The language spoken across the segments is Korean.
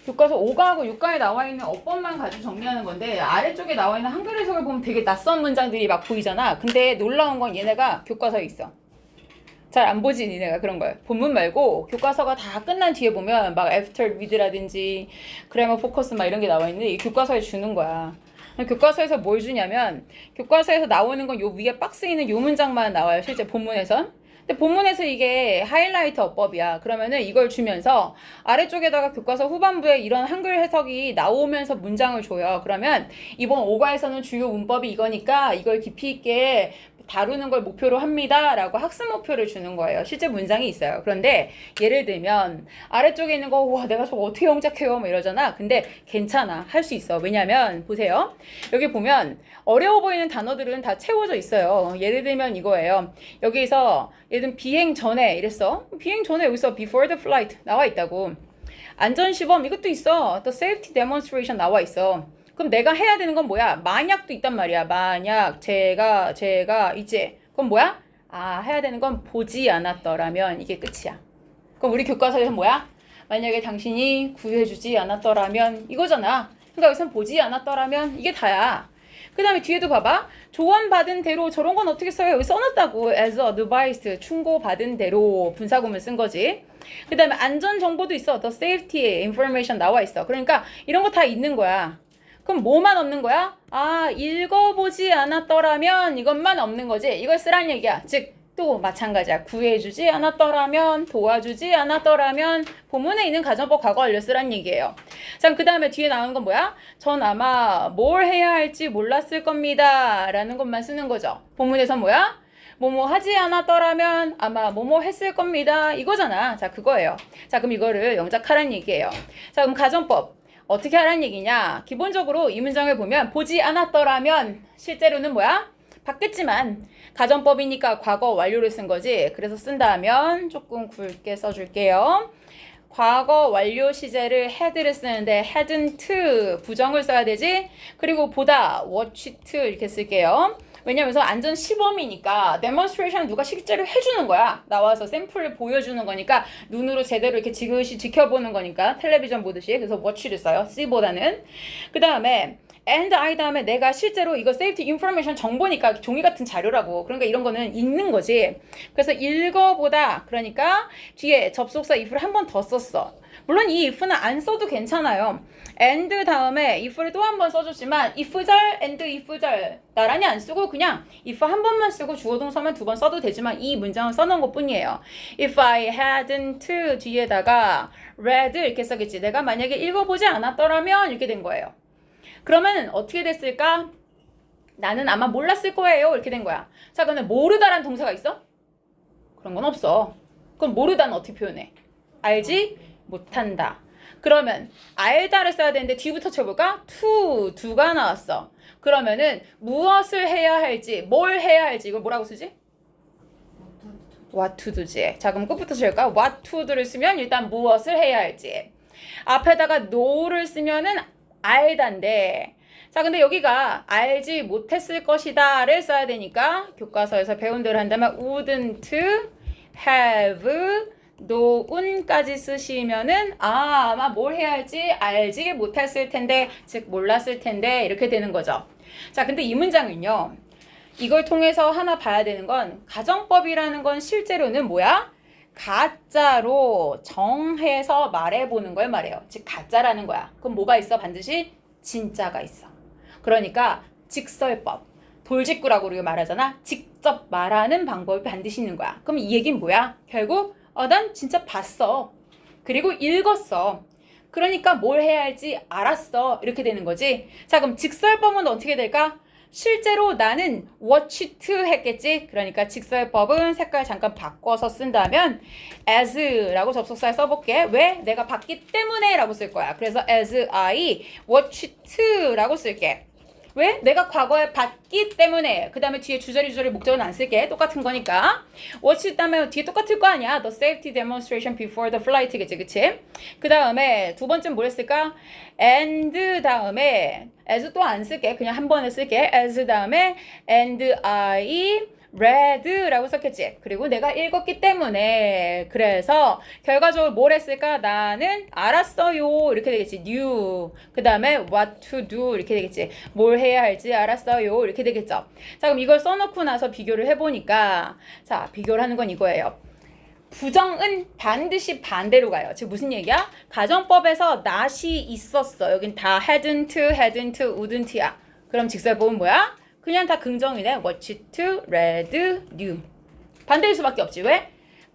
교과서 5과하고 6과에 나와 있는 어법만 가지고 정리하는 건데 아래쪽에 나와 있는 한글 해석을 보면 되게 낯선 문장들이 막 보이잖아. 근데 놀라운 건 얘네가 교과서에 있어. 잘 안 보지 니네가 그런 걸. 본문 말고 교과서가 다 끝난 뒤에 보면 막 after read라든지 grammar focus 막 이런 게 나와 있는데 이 교과서에 주는 거야. 교과서에서 뭘 주냐면 교과서에서 나오는 건 요 위에 박스에 있는 요 문장만 나와요. 실제 본문에선. 근데 본문에서 이게 하이라이트 어법이야. 그러면은 이걸 주면서 아래쪽에다가 교과서 후반부에 이런 한글 해석이 나오면서 문장을 줘요. 그러면 이번 5과에서는 주요 문법이 이거니까 이걸 깊이 있게 다루는 걸 목표로 합니다 라고 학습 목표를 주는 거예요. 실제 문장이 있어요. 그런데 예를 들면 아래쪽에 있는 거 와 내가 저거 어떻게 영작해요 뭐 이러잖아. 근데 괜찮아. 할 수 있어. 왜냐면 보세요. 여기 보면 어려워 보이는 단어들은 다 채워져 있어요. 예를 들면 이거예요. 여기서 예를 들면 비행 전에 이랬어. 비행 전에 여기서 before the flight 나와 있다고. 안전시범 이것도 있어. the safety demonstration 나와 있어. 그럼 내가 해야 되는 건 뭐야? 만약도 있단 말이야. 만약 제가 이제 그럼 뭐야? 아 해야 되는 건 보지 않았더라면 이게 끝이야. 그럼 우리 교과서에서 뭐야? 만약에 당신이 구해주지 않았더라면 이거잖아. 그러니까 여기서는 보지 않았더라면 이게 다야. 그 다음에 뒤에도 봐봐. 조언받은 대로 저런 건 어떻게 써요? 여기 써놨다고. as advised 충고받은 대로 분사구문 쓴 거지. 그 다음에 안전정보도 있어. the safety information 나와 있어. 그러니까 이런 거 다 있는 거야. 그럼 뭐만 없는 거야? 아 읽어보지 않았더라면 이것만 없는 거지. 이걸 쓰란 얘기야. 즉 또 마찬가지야. 구해주지 않았더라면 도와주지 않았더라면 본문에 있는 가정법 과거 완료 쓰란 얘기예요. 자, 그 다음에 뒤에 나오는 건 뭐야? 전 아마 뭘 해야 할지 몰랐을 겁니다 라는 것만 쓰는 거죠. 본문에서 뭐야? 뭐뭐 하지 않았더라면 아마 뭐뭐 했을 겁니다 이거잖아. 자 그거예요. 자 그럼 이거를 영작하란 얘기예요. 자 그럼 가정법 어떻게 하란 얘기냐? 기본적으로 이 문장을 보면 보지 않았더라면 실제로는 뭐야? 바뀌었지만 가정법이니까 과거 완료를 쓴 거지. 그래서 쓴다면 조금 굵게 써줄게요. 과거 완료 시제를 had를 쓰는데 hadn't 부정을 써야 되지. 그리고 보다 watch it 이렇게 쓸게요. 왜냐면 안전 시범이니까 demonstration 누가 실제로 해주는 거야. 나와서 샘플을 보여주는 거니까 눈으로 제대로 이렇게 지그시 지켜보는 거니까 텔레비전 보듯이. 그래서 watch를 써요. C보다는. 그 다음에 and I 다음에 내가 실제로 이거 safety information 정보니까 종이 같은 자료라고. 그러니까 이런 거는 읽는 거지. 그래서 읽어보다 그러니까 뒤에 접속사 if를 한 번 더 썼어. 물론 이 if는 안 써도 괜찮아요. and 다음에 if를 또 한 번 써줬지만 if절 and if절 나란히 안 쓰고 그냥 if 한 번만 쓰고 주어동사만 두 번 써도 되지만 이 문장을 써놓은 것 뿐이에요. If I hadn't 뒤에다가 read 이렇게 써겠지. 내가 만약에 읽어보지 않았더라면 이렇게 된 거예요. 그러면 어떻게 됐을까? 나는 아마 몰랐을 거예요. 이렇게 된 거야. 자, 그러면 모르다란 동사가 있어? 그런 건 없어. 그럼 모르다는 어떻게 표현해? 알지 못한다. 그러면 알다를 써야 되는데 뒤부터 쳐볼까? do가 나왔어. 그러면은 무엇을 해야 할지, 뭘 해야 할지 이걸 뭐라고 쓰지? what to do지. 자, 그럼 끝부터 쳐볼까? what to do를 쓰면 일단 무엇을 해야 할지. 앞에다가 no를 쓰면은 알단데. 자, 근데 여기가 알지 못했을 것이다를 써야 되니까 교과서에서 배운 대로 한다면 wouldn't have known까지 쓰시면은 아마 뭘 해야 할지 알지 못했을 텐데, 즉 몰랐을 텐데 이렇게 되는 거죠. 자, 근데 이 문장은요. 이걸 통해서 하나 봐야 되는 건 가정법이라는 건 실제로는 뭐야? 가짜로 정해서 말해보는 걸 말해요. 즉 가짜라는 거야. 그럼 뭐가 있어? 반드시 진짜가 있어. 그러니까 직설법, 돌직구라고 우리가 말하잖아. 직접 말하는 방법이 반드시 있는 거야. 그럼 이 얘기는 뭐야? 결국 난 진짜 봤어. 그리고 읽었어. 그러니까 뭘 해야 할지 알았어. 이렇게 되는 거지. 자, 그럼 직설법은 어떻게 될까? 실제로 나는 watch it 했겠지. 그러니까 직설법은 색깔 잠깐 바꿔서 쓴다면 as라고 접속사를 써볼게. 왜? 내가 봤기 때문에 라고 쓸 거야. 그래서 as I watch it 라고 쓸게. 왜? 내가 과거에 봤기 때문에. 그 다음에 뒤에 주저리 목적은 안 쓸게. 똑같은 거니까. watch it 다음에 뒤에 똑같을 거 아니야. the safety demonstration before the flight겠지. 그치? 그 다음에 두 번째는 뭘 했을까? and 다음에 as 또 안 쓸게. 그냥 한 번에 쓸게. as 다음에 and I read라고 썼겠지. 그리고 내가 읽었기 때문에 그래서 결과적으로 뭘 했을까? 나는 알았어요. 이렇게 되겠지. knew. 그 다음에 what to do 이렇게 되겠지. 뭘 해야 할지 알았어요. 이렇게 되겠죠. 자, 그럼 이걸 써놓고 나서 비교를 해보니까 자, 비교를 하는 건 이거예요. 부정은 반드시 반대로 가요. 즉 무슨 얘기야? 가정법에서 not이 있었어. 여긴 다 hadn't, wouldn't야. 그럼 직설법은 뭐야? 그냥 다 긍정이네. watched, read, knew. 반대일 수밖에 없지. 왜?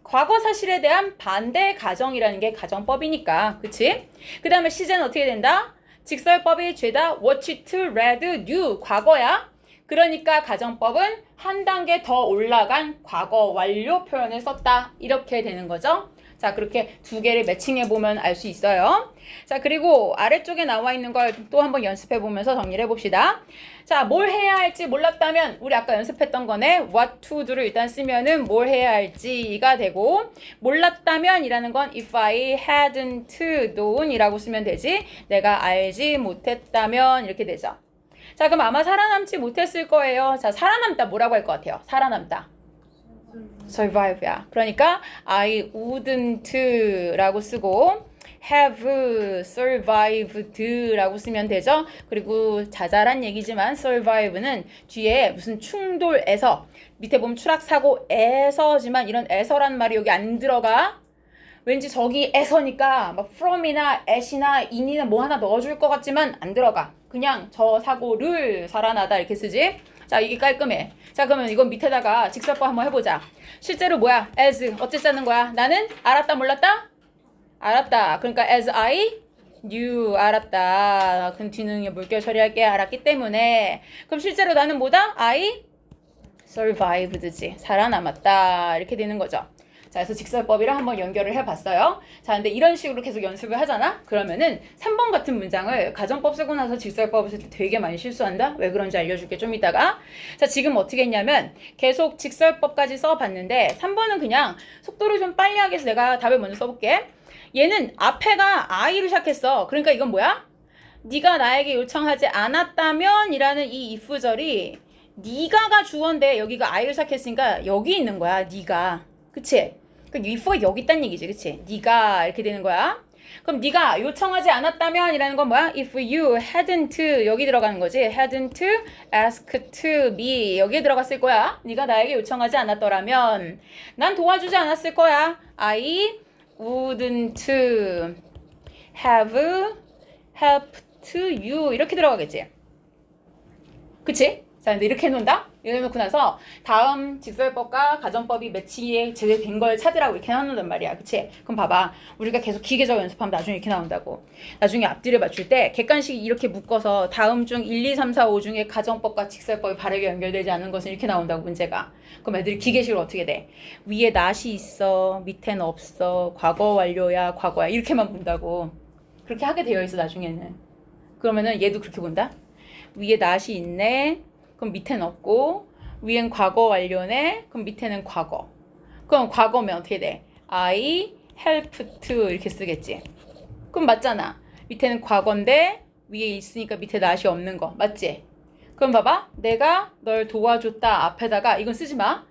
과거 사실에 대한 반대 가정이라는 게 가정법이니까. 그치? 그 다음에 시제는 어떻게 된다? 직설법이 죄다 watched, read, knew. 과거야. 그러니까 가정법은 한 단계 더 올라간 과거 완료 표현을 썼다. 이렇게 되는 거죠. 자, 그렇게 두 개를 매칭해 보면 알 수 있어요. 자, 그리고 아래쪽에 나와 있는 걸 또 한번 연습해 보면서 정리를 해 봅시다. 자, 뭘 해야 할지 몰랐다면 우리 아까 연습했던 거네. what to do를 일단 쓰면은 뭘 해야 할지가 되고, 몰랐다면 이라는 건 if I hadn't known 이라고 쓰면 되지. 내가 알지 못했다면 이렇게 되죠. 자, 그럼 아마 살아남지 못했을 거예요. 자, 살아남다 뭐라고 할 것 같아요? 살아남다. survive야. 그러니까 I wouldn't 라고 쓰고 have survived 라고 쓰면 되죠. 그리고 자잘한 얘기지만 survive는 뒤에 무슨 충돌에서 밑에 보면 추락사고에서지만 이런 에서란 말이 여기 안 들어가. 왠지 저기 에서니까 막 from이나 at이나 in이나 뭐 하나 넣어줄 것 같지만 안 들어가. 그냥 저 사고를 살아나다 이렇게 쓰지. 자, 이게 깔끔해. 자, 그러면 이건 밑에다가 직설법 한번 해보자. 실제로 뭐야? as 어쨌자는 거야? 나는 알았다 몰랐다? 알았다. 그러니까 as I knew 알았다. 그럼 뒤는 물결 처리할게. 알았기 때문에. 그럼 실제로 나는 뭐다? I survived지. 살아남았다. 이렇게 되는 거죠. 자, 그래서 직설법이랑 한번 연결을 해봤어요. 자, 근데 이런 식으로 계속 연습을 하잖아? 그러면은 3번 같은 문장을 가정법 쓰고 나서 직설법을 쓸 때 되게 많이 실수한다? 왜 그런지 알려줄게, 좀 이따가. 자, 지금 어떻게 했냐면 계속 직설법까지 써봤는데 3번은 그냥 속도를 좀 빨리 하기 위해서 내가 답을 먼저 써볼게. 얘는 앞에가 I로 시작했어. 그러니까 이건 뭐야? 네가 나에게 요청하지 않았다면 이라는 이 if절이 네가가 주어인데 여기가 I로 시작했으니까 여기 있는 거야, 네가. 그치? 그러니까 if가 여기 있다는 얘기지, 그치? 네가 이렇게 되는 거야. 그럼 네가 요청하지 않았다면 이라는 건 뭐야? If you hadn't 여기 들어가는 거지. hadn't asked me 여기에 들어갔을 거야. 네가 나에게 요청하지 않았더라면 난 도와주지 않았을 거야. I wouldn't have helped you 이렇게 들어가겠지. 그치? 자, 근데 이렇게 해놓는다? 이렇게 해놓고 나서 다음 직설법과 가정법이 매치에 제대로 된 걸 찾으라고 이렇게 해놓는단 말이야. 그치? 그럼 봐봐. 우리가 계속 기계적으로 연습하면 나중에 이렇게 나온다고. 나중에 앞뒤를 맞출 때 객관식 이렇게 묶어서 다음 중 1, 2, 3, 4, 5 중에 가정법과 직설법이 바르게 연결되지 않은 것은 이렇게 나온다고, 문제가. 그럼 애들이 기계식으로 어떻게 돼? 위에 not이 있어. 밑에는 없어. 과거 완료야. 과거야. 이렇게만 본다고. 그렇게 하게 되어 있어, 나중에는. 그러면은 얘도 그렇게 본다? 위에 not이 있네. 그럼 밑에는 없고, 위엔 과거 완료네. 그럼 밑에는 과거. 그럼 과거면 어떻게 돼? I helped 이렇게 쓰겠지. 그럼 맞잖아. 밑에는 과거인데 위에 있으니까 밑에 not이 없는 거. 맞지? 그럼 봐봐. 내가 널 도와줬다 앞에다가 이건 쓰지 마.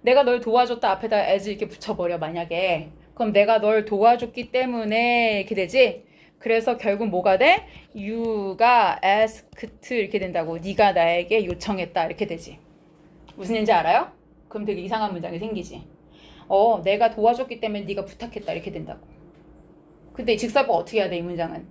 내가 널 도와줬다 앞에다가 as 이렇게 붙여버려, 만약에. 그럼 내가 널 도와줬기 때문에 이렇게 되지? 그래서 결국 뭐가 돼? you가 asked 이렇게 된다고. 네가 나에게 요청했다 이렇게 되지. 무슨 얘기인지 알아요? 그럼 되게 이상한 문장이 생기지. 내가 도와줬기 때문에 네가 부탁했다 이렇게 된다고. 근데 이 직설법 어떻게 해야 돼, 이 문장은?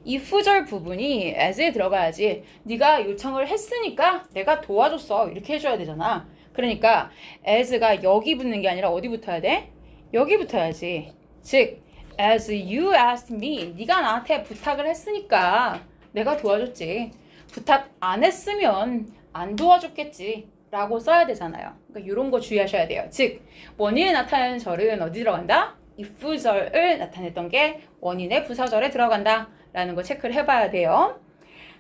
if절 부분이 as에 들어가야지. 네가 요청을 했으니까 내가 도와줬어 이렇게 해줘야 되잖아. 그러니까 as가 여기 붙는 게 아니라 어디 붙어야 돼? 여기 붙어야지. 즉 as you asked me, 네가 나한테 부탁을 했으니까 내가 도와줬지. 부탁 안 했으면 안 도와줬겠지 라고 써야 되잖아요. 그러니까 이런 거 주의하셔야 돼요. 즉 원인을 나타내는 절은 어디 들어간다? if절을 나타냈던 게 원인의 부사절에 들어간다 라는 거 체크를 해봐야 돼요.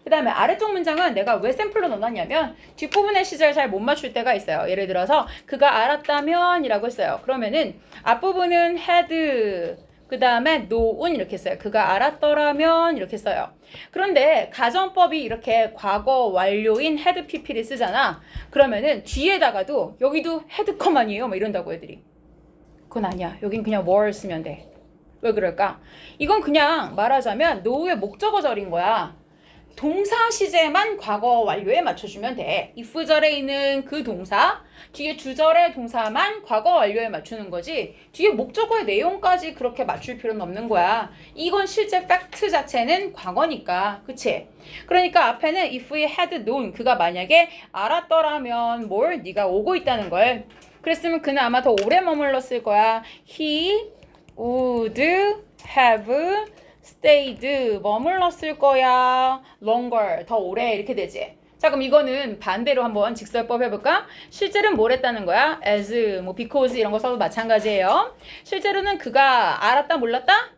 그 다음에 아래쪽 문장은 내가 왜 샘플로 넣어놨냐면 뒷부분의 시제를 잘 못 맞출 때가 있어요. 예를 들어서 그가 알았다면 이라고 했어요. 그러면은 앞부분은 had 그 다음에 known 이렇게 써요. 그가 알았더라면 이렇게 써요. 그런데 가정법이 이렇게 과거 완료인 had pp를 쓰잖아. 그러면은 뒤에다가도 여기도 had 아니에요? 뭐 이런다고 애들이. 그건 아니야. 여긴 그냥 were 쓰면 돼. 왜 그럴까? 이건 그냥 말하자면 know의 목적어 절인 거야. 동사 시제만 과거 완료에 맞춰주면 돼. if절에 있는 그 동사, 뒤에 주절의 동사만 과거 완료에 맞추는 거지 뒤에 목적어의 내용까지 그렇게 맞출 필요는 없는 거야. 이건 실제 팩트 자체는 과거니까. 그치? 그러니까 앞에는 if he had known, 그가 만약에 알았더라면 뭘? 네가 오고 있다는 걸. 그랬으면 그는 아마 더 오래 머물렀을 거야. He would have stayed, 머물렀을 거야. longer, 더 오래 이렇게 되지. 자, 그럼 이거는 반대로 한번 직설법 해볼까? 실제로는 뭘 했다는 거야? as, 뭐 because 이런 거 써도 마찬가지예요. 실제로는 그가 알았다 몰랐다?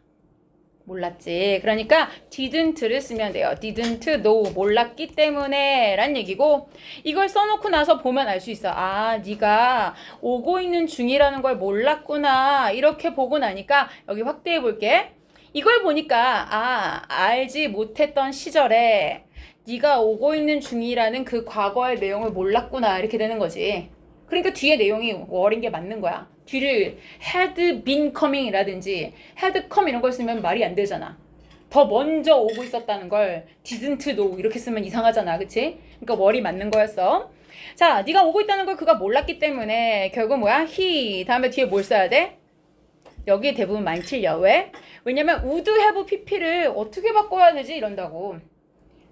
몰랐지. 그러니까 didn't를 쓰면 돼요. didn't know, 몰랐기 때문에 란 얘기고, 이걸 써놓고 나서 보면 알 수 있어. 아, 네가 오고 있는 중이라는 걸 몰랐구나. 이렇게 보고 나니까 여기 확대해 볼게. 이걸 보니까 아, 알지 못했던 시절에 네가 오고 있는 중이라는 그 과거의 내용을 몰랐구나 이렇게 되는 거지. 그러니까 뒤에 내용이 were인 게 맞는 거야. 뒤를 had been coming이라든지 had come 이런 걸 쓰면 말이 안 되잖아. 더 먼저 오고 있었다는 걸 didn't know 이렇게 쓰면 이상하잖아. 그치? 그러니까 were이 맞는 거였어. 자, 네가 오고 있다는 걸 그가 몰랐기 때문에 결국 뭐야? he 다음에 뒤에 뭘 써야 돼? 여기에 대부분 많이 틀려. 왜? 왜냐면 would have pp를 어떻게 바꿔야 되지? 이런다고.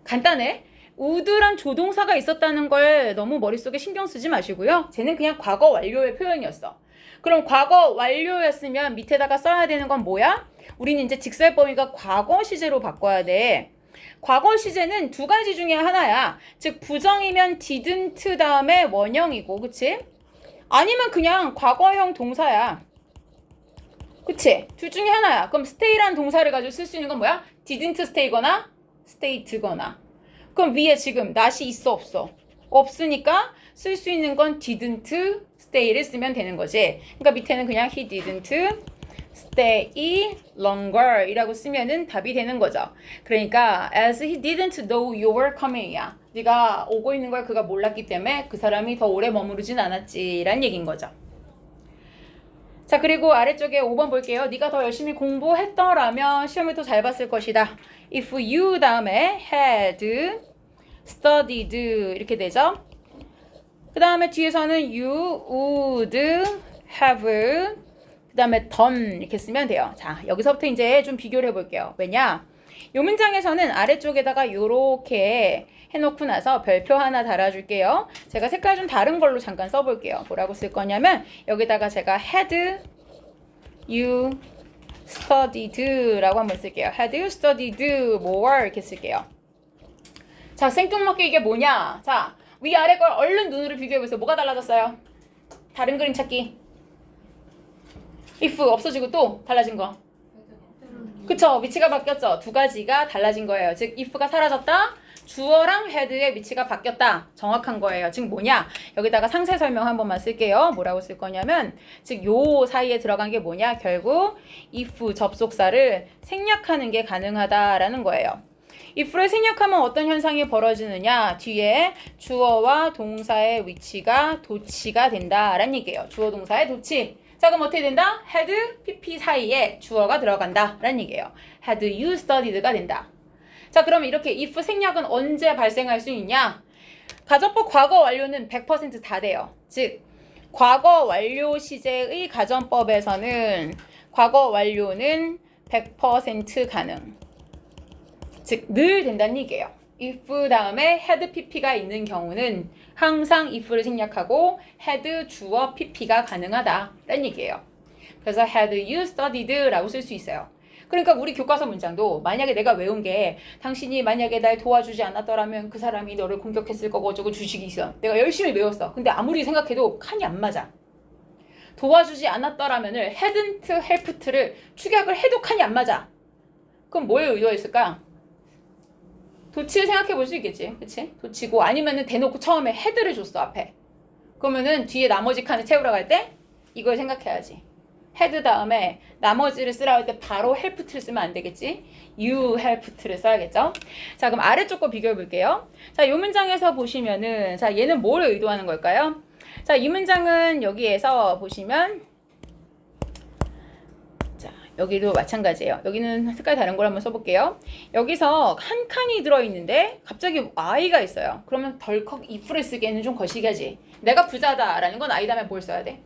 간단해. would란 조동사가 있었다는 걸 너무 머릿속에 신경 쓰지 마시고요. 쟤는 그냥 과거 완료의 표현이었어. 그럼 과거 완료였으면 밑에다가 써야 되는 건 뭐야? 우리는 이제 직설범위가 과거 시제로 바꿔야 돼. 과거 시제는 두 가지 중에 하나야. 즉 부정이면 didn't 다음에 원형이고, 그치? 아니면 그냥 과거형 동사야. 그치? 둘 중에 하나야. 그럼 stay라는 동사를 가지고 쓸 수 있는 건 뭐야? didn't stay거나 stayed거나. 그럼 위에 지금 not이 있어 없어? 없으니까 쓸 수 있는 건 didn't stay를 쓰면 되는 거지. 그러니까 밑에는 그냥 he didn't stay longer 이라고 쓰면은 답이 되는 거죠. 그러니까 as he didn't know you were coming이야. 네가 오고 있는 걸 그가 몰랐기 때문에 그 사람이 더 오래 머무르진 않았지 라는 얘기인 거죠. 자, 그리고 아래쪽에 5번 볼게요. 네가 더 열심히 공부했더라면 시험을 더 잘 봤을 것이다. If you 다음에 had studied 이렇게 되죠. 그 다음에 뒤에서는 you would have 그 다음에 done 이렇게 쓰면 돼요. 자, 여기서부터 이제 좀 비교를 해볼게요. 왜냐? 이 문장에서는 아래쪽에다가 요렇게 해놓고 나서 별표 하나 달아줄게요. 제가 색깔 좀 다른 걸로 잠깐 써볼게요. 뭐라고 쓸 거냐면 여기다가 제가 had you studied 라고 한번 쓸게요. had you studied more 이렇게 쓸게요. 자, 생뚱맞게 이게 뭐냐? 자, 위아래 걸 얼른 눈으로 비교해보세요. 뭐가 달라졌어요? 다른 그림 찾기. if 없어지고 또 달라진 거. 그쵸? 위치가 바뀌었죠? 두 가지가 달라진 거예요. 즉 if가 사라졌다. 주어랑 had의 위치가 바뀌었다. 정확한 거예요. 즉 뭐냐? 여기다가 상세 설명 한 번만 쓸게요. 뭐라고 쓸 거냐면 즉 요 사이에 들어간 게 뭐냐? 결국 if 접속사를 생략하는 게 가능하다라는 거예요. if를 생략하면 어떤 현상이 벌어지느냐? 뒤에 주어와 동사의 위치가 도치가 된다라는 얘기예요. 주어 동사의 도치. 자, 그럼 어떻게 된다? had, pp 사이에 주어가 들어간다 라는 얘기예요. had you studied가 된다. 자, 그럼 이렇게 if 생략은 언제 발생할 수 있냐? 가정법 과거 완료는 100% 다 돼요. 즉 과거 완료 시제의 가정법에서는 과거 완료는 100% 가능. 즉 늘 된다는 얘기예요. if 다음에 had pp가 있는 경우는 항상 if를 생략하고 had 주어 pp가 가능하다라는 얘기예요. 그래서 had you studied 라고 쓸 수 있어요. 그러니까 우리 교과서 문장도 만약에 내가 외운 게 당신이 만약에 날 도와주지 않았더라면 그 사람이 너를 공격했을 거고 어쩌고 주식이 있어. 내가 열심히 외웠어. 근데 아무리 생각해도 칸이 안 맞아. 도와주지 않았더라면을 hadn't helped를 축약을 해도 칸이 안 맞아. 그럼 뭐에 의도가 있을까? 도치를 생각해 볼 수 있겠지. 그치? 도치고 아니면은 대놓고 처음에 헤드를 줬어 앞에. 그러면은 뒤에 나머지 칸을 채우러 갈 때 이걸 생각해야지. had 다음에 나머지를 쓰라 할 때 바로 help to를 쓰면 안 되겠지? you help to를 써야겠죠? 자, 그럼 아래쪽 거 비교해 볼게요. 자, 이 문장에서 보시면은, 자, 얘는 뭘 의도하는 걸까요? 자, 이 문장은 여기에서 보시면, 자, 여기도 마찬가지예요. 여기는 색깔 다른 걸 한번 써볼게요. 여기서 한 칸이 들어있는데 갑자기 I가 있어요. 그러면 덜컥 if를 쓰기에는 좀 거시기하지. 내가 부자다라는 건 I 다음에 뭘 써야 돼?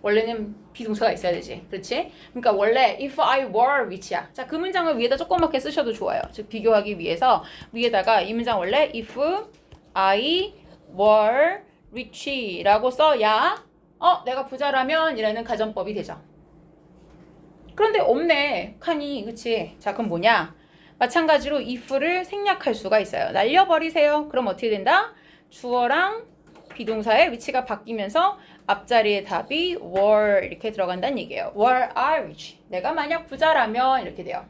원래는 비동사가 있어야 되지. 그렇지? 그러니까 원래 if I were rich야. 자, 그 문장을 위에다 조그맣게 쓰셔도 좋아요. 즉 비교하기 위해서 위에다가 이 문장 원래 if I were rich라고 써야 내가 부자라면 이라는 가정법이 되죠. 그런데 없네. 칸이. 그치? 자, 그럼 뭐냐? 마찬가지로 if를 생략할 수가 있어요. 날려버리세요. 그럼 어떻게 된다? 주어랑 비동사의 위치가 바뀌면서 앞자리에 답이 were 이렇게 들어간다는 얘기예요. were I rich. 내가 만약 부자라면 이렇게 돼요.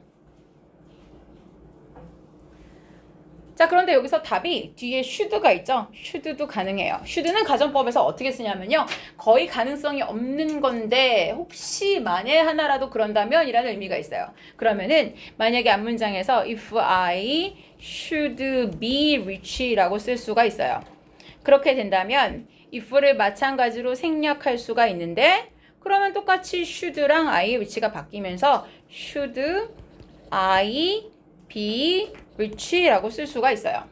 자, 그런데 여기서 답이 뒤에 should가 있죠. should도 가능해요. should는 가정법에서 어떻게 쓰냐면요. 거의 가능성이 없는 건데 혹시 만에 하나라도 그런다면 이라는 의미가 있어요. 그러면은 만약에 앞문장에서 if I should be rich라고 쓸 수가 있어요. 그렇게 된다면 if를 마찬가지로 생략할 수가 있는데 그러면 똑같이 should랑 I의 위치가 바뀌면서 should I be rich라고 쓸 수가 있어요.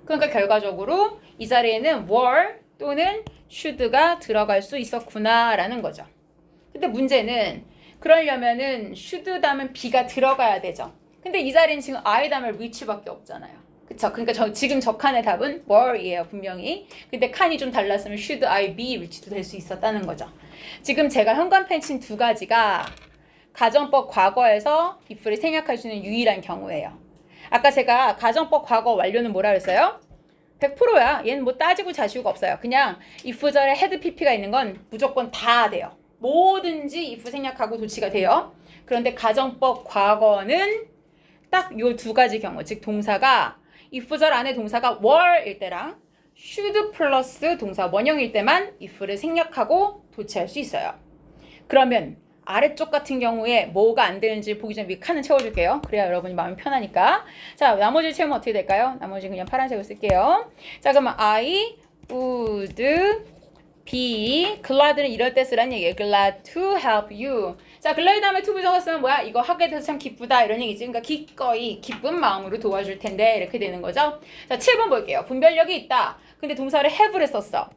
그러니까 결과적으로 이 자리에는 were 또는 should가 들어갈 수 있었구나 라는 거죠. 근데 문제는 그러려면은 should 다음엔 be가 들어가야 되죠. 근데 이 자리는 지금 I 다음에 rich밖에 없잖아요. 그쵸? 그러니까 지금 저 칸의 답은 were이에요, 분명히. 근데 칸이 좀 달랐으면 should I be rich도 될 수 있었다는 거죠. 지금 제가 현관펜 친 두 가지가 가정법 과거에서 if를 생략할 수 있는 유일한 경우예요. 아까 제가 가정법 과거 완료는 뭐라 그랬어요? 100%야. 얘는 뭐 따지고 자시고 없어요. 그냥 if절에 had pp가 있는 건 무조건 다 돼요. 뭐든지 if 생략하고 도치가 돼요. 그런데 가정법 과거는 딱 요 두 가지 경우, 즉 동사가 if절 안에 동사가 were일 때랑 should 플러스 동사 원형일 때만 if를 생략하고 도치할 수 있어요. 그러면 아래쪽 같은 경우에 뭐가 안 되는지 보기 전에 위에 칸은 채워줄게요. 그래야 여러분이 마음이 편하니까. 자, 나머지를 채우면 어떻게 될까요? 나머지 그냥 파란색을 쓸게요. 자, 그러면 I would be glad는 이럴 때 쓰라는 얘기예요. glad to help you. 자, glad 다음에 to 부정어 쓰면 뭐야? 이거 하게 돼서 참 기쁘다 이런 얘기지. 그러니까 기꺼이 기쁜 마음으로 도와줄 텐데 이렇게 되는 거죠. 자, 7번 볼게요. 분별력이 있다. 근데 동사를 have를 썼어.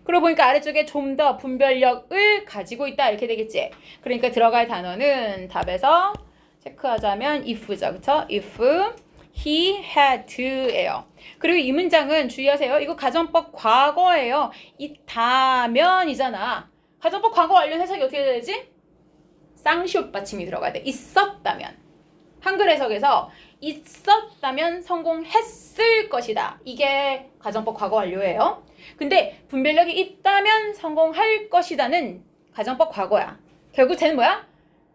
그러고 보니까 아래쪽에 좀 더 분별력을 가지고 있다 이렇게 되겠지. 그러니까 들어갈 단어는 답에서 체크하자면 if죠. 그쵸? if he had예요. 그리고 이 문장은 주의하세요. 이거 가정법 과거예요. 있다면이잖아. 가정법 과거 완료 해석이 어떻게 돼야 되지? 쌍시옷 받침이 들어가야 돼. 있었다면. 한글 해석에서 있었다면 성공했을 것이다. 이게 가정법 과거 완료예요. 근데 분별력이 있다면 성공할 것이다는 가정법 과거야. 결국 쟤는 뭐야?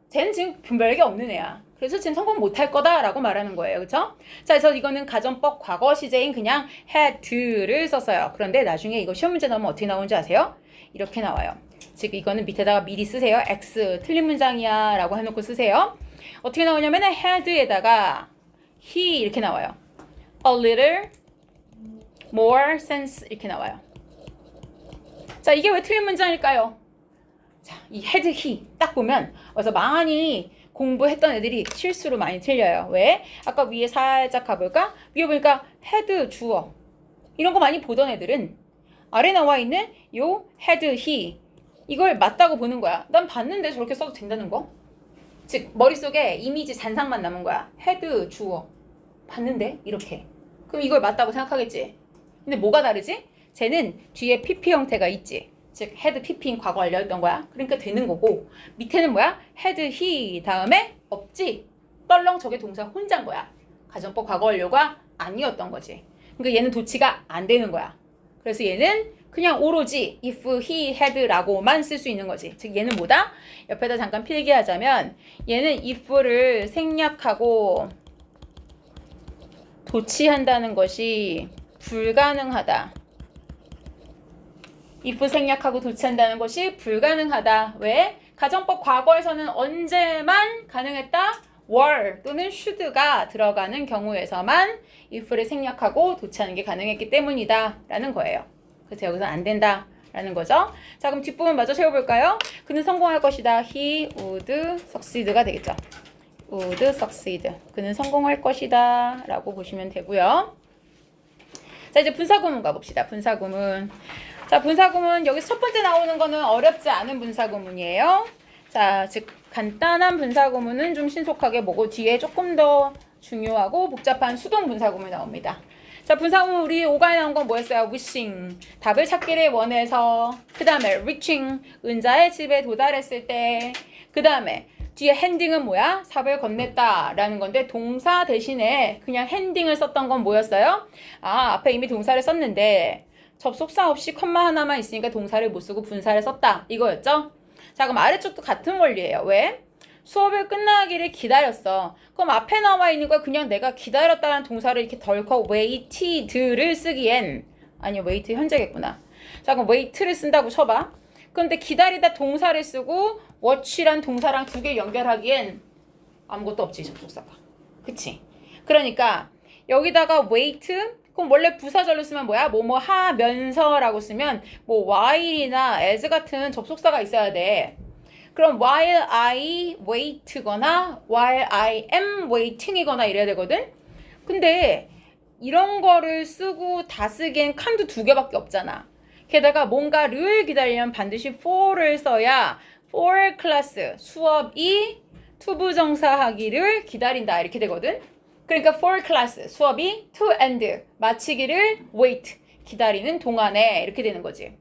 쟤는 지금 분별력이 없는 애야. 그래서 쟤는 성공 못할 거다라고 말하는 거예요. 그쵸? 자, 그래서 이거는 가정법 과거 시제인 그냥 had를 썼어요. 그런데 나중에 이거 시험 문제 나오면 어떻게 나오는지 아세요? 이렇게 나와요. 즉 이거는 밑에다가 미리 쓰세요. X 틀린 문장이야 라고 해놓고 쓰세요. 어떻게 나오냐면 had에다가 he 이렇게 나와요. A little more sense 이렇게 나와요. 자, 이게 왜 틀린 문장일까요? 자, 이 had, he 딱 보면 어서 많이 공부했던 애들이 실수로 많이 틀려요. 왜? 아까 위에 살짝 가볼까? 위에 보니까 had 주어 이런 거 많이 보던 애들은 아래 나와 있는 요 had, he 이걸 맞다고 보는 거야. 난 봤는데 저렇게 써도 된다는 거? 즉 머릿속에 이미지 잔상만 남은 거야. had 주어 봤는데 이렇게. 그럼 이걸 맞다고 생각하겠지. 근데 뭐가 다르지? 쟤는 뒤에 pp 형태가 있지. 즉 had pp인 과거 완료였던 거야. 그러니까 되는 거고 밑에는 뭐야? had he 다음에 없지. 떨렁 저게 동사 혼자인 거야. 가정법 과거 완료가 아니었던 거지. 그러니까 얘는 도치가 안 되는 거야. 그래서 얘는 그냥 오로지 if he had라고만 쓸 수 있는 거지. 즉 얘는 뭐다? 옆에다 잠깐 필기하자면 얘는 if를 생략하고 도치한다는 것이 불가능하다. if 생략하고 도치한다는 것이 불가능하다. 왜? 가정법 과거에서는 언제만 가능했다? were 또는 should가 들어가는 경우에서만 if를 생략하고 도치하는 게 가능했기 때문이다 라는 거예요. 그래서 여기서 안 된다 라는 거죠. 자, 그럼 뒷부분 마저 세워볼까요? 그는 성공할 것이다. He would succeed가 되겠죠. would succeed. 그는 성공할 것이다 라고 보시면 되고요. 자, 이제 분사구문 가봅시다. 분사구문. 자, 분사구문 여기서 첫 번째 나오는 거는 어렵지 않은 분사구문이에요. 자, 즉 간단한 분사구문은 좀 신속하게 보고 뒤에 조금 더 중요하고 복잡한 수동 분사구문이 나옵니다. 자, 분사구문 우리 5가에 나온 건 뭐였어요? wishing, 답을 찾기를 원해서. 그 다음에 reaching, 은자의 집에 도달했을 때. 그 다음에 뒤에 핸딩은 뭐야? 삽을 건넸다 라는 건데 동사 대신에 그냥 핸딩을 썼던 건 뭐였어요? 아, 앞에 이미 동사를 썼는데 접속사 없이 컴마 하나만 있으니까 동사를 못 쓰고 분사를 썼다 이거였죠? 자, 그럼 아래쪽도 같은 원리예요. 왜? 수업을 끝나기를 기다렸어. 그럼 앞에 나와 있는 거 그냥 내가 기다렸다는 동사를 이렇게 덜컥 waited를 쓰기엔 아니 wait 현재겠구나. 자, 그럼 wait를 쓴다고 쳐봐. 근데 기다리다 동사를 쓰고 watch란 동사랑 두 개 연결하기엔 아무것도 없지 접속사가. 그치? 그러니까 여기다가 wait 그럼 원래 부사절로 쓰면 뭐야? 뭐뭐 하면서라고 쓰면 뭐 while이나 as 같은 접속사가 있어야 돼. 그럼 while I wait거나 while I am waiting이거나 이래야 되거든? 근데 이런 거를 쓰고 다 쓰기엔 칸도 두 개밖에 없잖아. 게다가 뭔가를 기다리면 반드시 for를 써야 for 클래스 수업이 투부정사하기를 기다린다 이렇게 되거든. 그러니까 for 클래스 수업이 to end 마치기를 wait 기다리는 동안에 이렇게 되는 거지.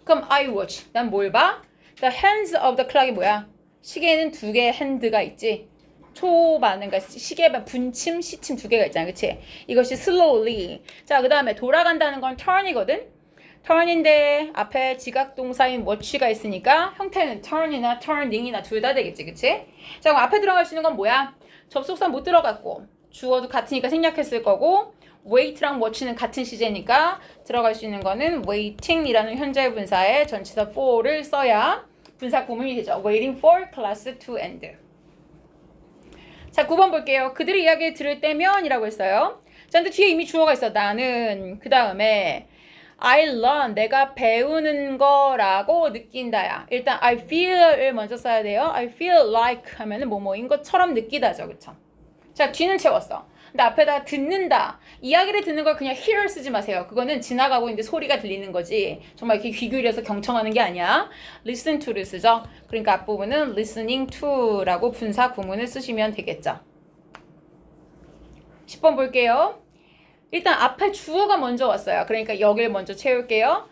그럼 I watch 난 뭘 봐? The hands of the clock이 뭐야? 시계에는 두 개의 핸드가 있지. 초반은 그러니까 시계 분침, 시침 두 개가 있잖아. 그치? 이것이 slowly. 자, 그 다음에 돌아간다는 건 turn이거든. turn인데 앞에 지각동사인 watch가 있으니까 형태는 turn이나 turning이나 둘 다 되겠지. 그치? 자, 그럼 앞에 들어갈 수 있는 건 뭐야? 접속사 못 들어갔고 주어도 같으니까 생략했을 거고 wait랑 watch는 같은 시제니까 들어갈 수 있는 거는 waiting이라는 현재 분사에 전치사 for를 써야 분사 구문이 되죠. waiting for class to end. 자, 9번 볼게요. 그들의 이야기를 들을 때면 이라고 했어요. 자, 근데 뒤에 이미 주어가 있어. 나는 그 다음에 I learn 내가 배우는 거라고 느낀다야. 일단 I feel을 먼저 써야 돼요. I feel like 하면은 뭐뭐인 것처럼 느끼다죠. 그쵸? 자, 뒤는 채웠어. 근데 앞에다 듣는다. 이야기를 듣는 걸 그냥 hear 쓰지 마세요. 그거는 지나가고 있는데 소리가 들리는 거지. 정말 이렇게 귀 기울여서 경청하는 게 아니야. listen to를 쓰죠. 그러니까 앞부분은 listening to라고 분사 구문을 쓰시면 되겠죠. 10번 볼게요. 일단 앞에 주어가 먼저 왔어요. 그러니까 여기를 먼저 채울게요.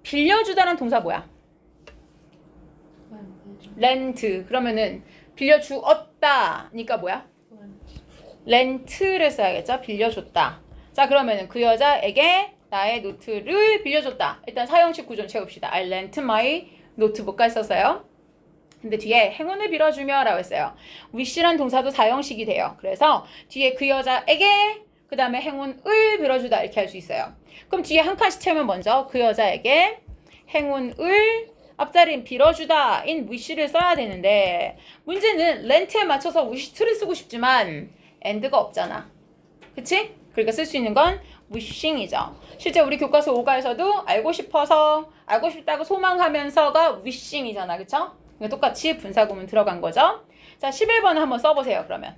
빌려주다라는 동사 뭐야? lend. 그러면은 빌려주었다니까 뭐야? 렌트를 써야겠죠? 빌려줬다. 자, 그러면은 그 여자에게 나의 노트를 빌려줬다. 일단 사용식 구조는 채웁시다. I lent my notebook까지 썼어요. 근데 뒤에 행운을 빌어주며 라고 했어요. wish란 동사도 사용식이 돼요. 그래서 뒤에 그 여자에게 그 다음에 행운을 빌어주다 이렇게 할 수 있어요. 그럼 뒤에 한 칸씩 채우면 먼저 그 여자에게 행운을 앞자리는 빌어주다 인 wish를 써야 되는데 문제는 렌트에 맞춰서 wish to를 쓰고 싶지만 and가 없잖아. 그치? 그러니까 쓸 수 있는 건 wishing이죠. 실제 우리 교과서 5가에서도 알고 싶어서 알고 싶다고 소망하면서가 wishing이잖아. 그쵸? 그러니까 똑같이 분사구문 들어간 거죠. 자, 11번은 한번 써보세요. 그러면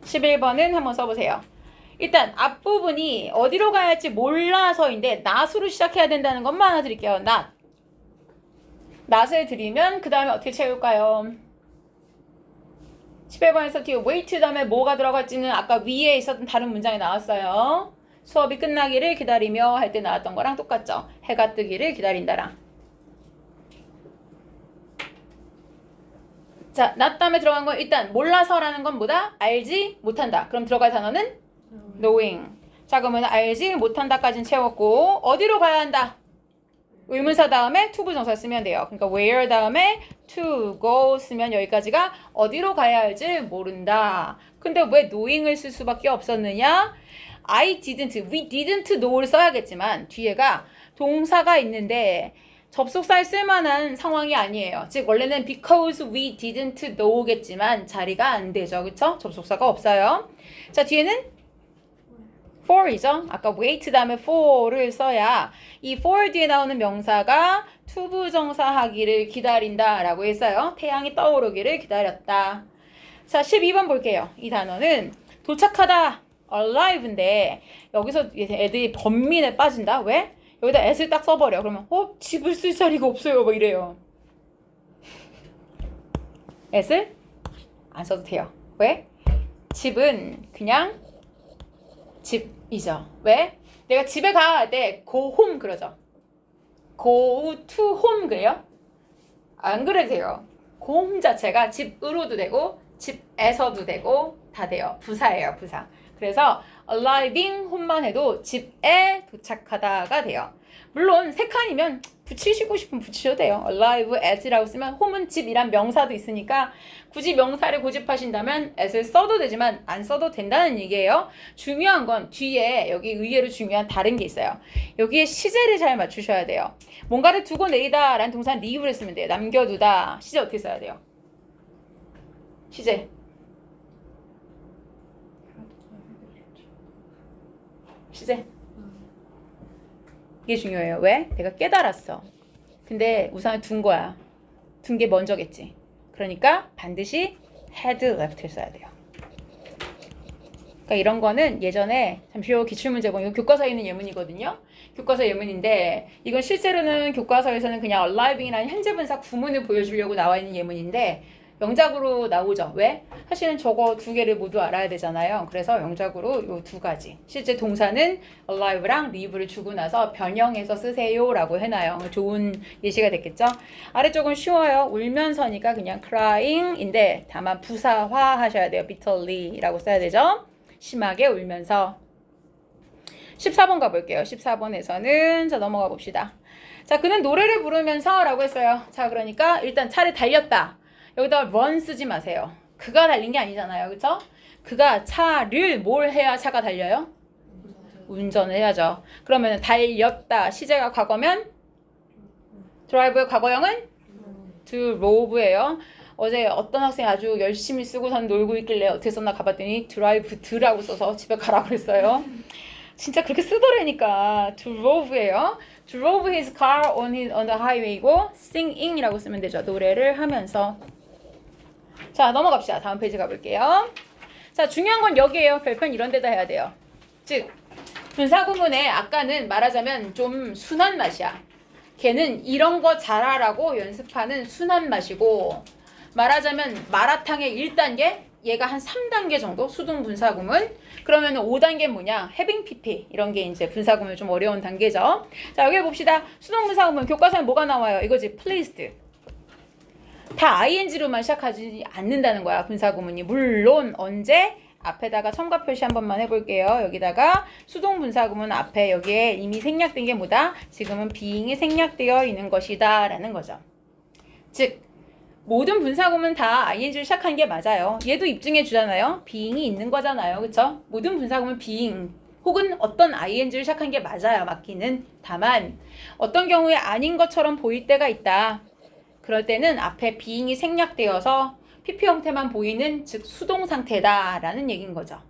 11번은 한번 써보세요. 일단 앞부분이 어디로 가야 할지 몰라서인데 not으로 시작해야 된다는 것만 하나 드릴게요. not을 드리면 그 다음에 어떻게 채울까요? 11번에서 뒤에 wait 다음에 뭐가 들어갈지는 아까 위에 있었던 다른 문장에 나왔어요. 수업이 끝나기를 기다리며 할 때 나왔던 거랑 똑같죠. 해가 뜨기를 기다린다랑. 자, not 다음에 들어간 건 일단 몰라서라는 건 뭐다? 알지 못한다. 그럼 들어갈 단어는 knowing. 자, 그러면 알지 못한다까지는 채웠고 어디로 가야 한다? 의문사 다음에 to 부정사 쓰면 돼요. 그러니까 where 다음에 to go 쓰면 여기까지가 어디로 가야 할지 모른다. 근데 왜 knowing을 쓸 수밖에 없었느냐? I didn't, we didn't know를 써야겠지만 뒤에가 동사가 있는데 접속사에 쓸만한 상황이 아니에요. 즉 원래는 because we didn't know겠지만 자리가 안 되죠. 그쵸? 접속사가 없어요. 자, 뒤에는 for이죠. 아까 wait 다음에 for를 써야 이 for 뒤에 나오는 명사가 투부정사 하기를 기다린다 라고 했어요. 태양이 떠오르기를 기다렸다. 자, 12번 볼게요. 이 단어는 도착하다, arrive인데 여기서 애들이 번민에 빠진다. 왜? 여기다 at을 딱 써버려. 그러면 집을 쓸 자리가 없어요. 뭐 이래요. at을 안 써도 돼요. 왜? 집은 그냥 집이죠. 왜? 내가 집에 가야 돼. go home 그러죠. go to home 그래요? 안 그래도 돼요. go home 자체가 집으로도 되고 집에서도 되고 다 돼요. 부사예요. 부사. 그래서 arriving home만 해도 집에 도착하다가 돼요. 물론 세 칸이면 붙이시고 싶으면 붙이셔도 돼요. arrive at이라고 쓰면 home은 집이란 명사도 있으니까 굳이 명사를 고집하신다면 at을 써도 되지만 안 써도 된다는 얘기예요. 중요한 건 뒤에 여기 의외로 중요한 다른 게 있어요. 여기에 시제를 잘 맞추셔야 돼요. 뭔가를 두고 내리다 라는 동사는 leave를 쓰면 돼요. 남겨두다. 시제 어떻게 써야 돼요? 시제. 시제. 이게 중요해요. 왜? 내가 깨달았어. 근데 우산을 둔 거야. 둔 게 먼저겠지. 그러니까 반드시 had left를 써야 돼요. 그러니까 이런 거는 예전에 잠시후 기출문제본 이거 교과서에 있는 예문이거든요. 교과서 예문인데 이건 실제로는 교과서에서는 그냥 arriving이라는 현재 분사 구문을 보여주려고 나와 있는 예문인데 영작으로 나오죠. 왜? 사실은 저거 두 개를 모두 알아야 되잖아요. 그래서 영작으로 요 두 가지. 실제 동사는 arrive랑 leave를 주고 나서 변형해서 쓰세요 라고 해놔요. 좋은 예시가 됐겠죠? 아래쪽은 쉬워요. 울면서니까 그냥 crying인데 다만 부사화 하셔야 돼요. bitterly 라고 써야 되죠. 심하게 울면서. 14번 가볼게요. 14번에서는 자 넘어가 봅시다. 자, 그는 노래를 부르면서 라고 했어요. 자, 그러니까 일단 차를 달렸다. 여기다 run 쓰지 마세요. 그가 달린 게 아니잖아요. 그쵸? 그가 차를 뭘 해야 차가 달려요? 운전을 해야죠. 그러면 달렸다. 시제가 과거면 drive의 과거형은 drove예요. 어제 어떤 학생이 아주 열심히 쓰고선 놀고 있길래 어떻게 썼나 가봤더니 drive라고 써서 집에 가라고 그랬어요. 진짜 그렇게 쓰더라니까. drove예요. drove his car on the highway고 singing이라고 쓰면 되죠. 노래를 하면서. 자, 넘어갑시다. 다음 페이지 가볼게요. 자, 중요한 건 여기에요. 별표는 이런 데다 해야 돼요. 즉, 분사구문에 아까는 말하자면 좀 순한 맛이야. 걔는 이런 거 잘하라고 연습하는 순한 맛이고 말하자면 마라탕의 1단계, 얘가 한 3단계 정도 수동 분사구문. 그러면 5단계 뭐냐? having pp 이런 게 이제 분사구문 좀 어려운 단계죠. 자, 여기 봅시다. 수동 분사구문 교과서에 뭐가 나와요? 이거지. pleased. 다 ing로만 시작하지 않는다는 거야. 분사구문이. 물론 언제? 앞에다가 첨가 표시 한 번만 해볼게요. 여기다가 수동 분사구문 앞에 여기에 이미 생략된 게 뭐다? 지금은 being이 생략되어 있는 것이다 라는 거죠. 즉 모든 분사구문 다 ing를 시작한 게 맞아요. 얘도 입증해 주잖아요. being이 있는 거잖아요. 그쵸? 모든 분사구문 being 혹은 어떤 ing를 시작한 게 맞아요. 맞기는. 다만 어떤 경우에 아닌 것처럼 보일 때가 있다. 그럴 때는 앞에 being이 생략되어서 PP 형태만 보이는 즉 수동 상태다라는 얘기인 거죠.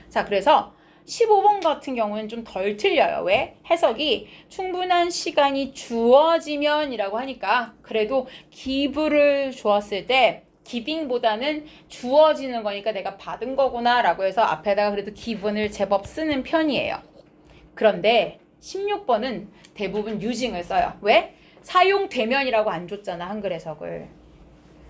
자, 그래서 15번 같은 경우는 좀 덜 틀려요. 왜? 해석이 충분한 시간이 주어지면 이라고 하니까 그래도 give를 주었을 때 giving보다는 주어지는 거니까 내가 받은 거구나 라고 해서 앞에다가 그래도 given을 제법 쓰는 편이에요. 그런데 16번은 대부분 using을 써요. 왜? 사용되면이라고 안 줬잖아. 한글 해석을.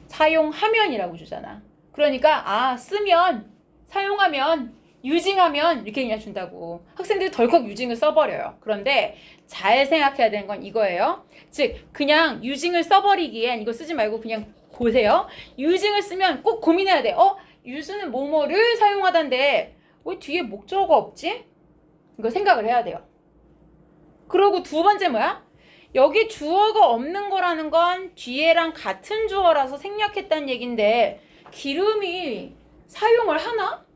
사용하면이라고 주잖아. 그러니까 쓰면, 사용하면, 유징하면 이렇게 그냥 준다고. 학생들이 덜컥 유징을 써버려요. 그런데 잘 생각해야 되는 건 이거예요. 즉 그냥 유징을 써버리기엔 이거 쓰지 말고 그냥 보세요. 유징을 쓰면 꼭 고민해야 돼. 유즈는 뭐뭐를 사용하던데 왜 뒤에 목적어가 없지? 이거 생각을 해야 돼요. 그리고 두 번째 뭐야? 여기 주어가 없는 거라는 건 뒤에랑 같은 주어라서 생략했다는 얘긴데 기름이 사용을 하나?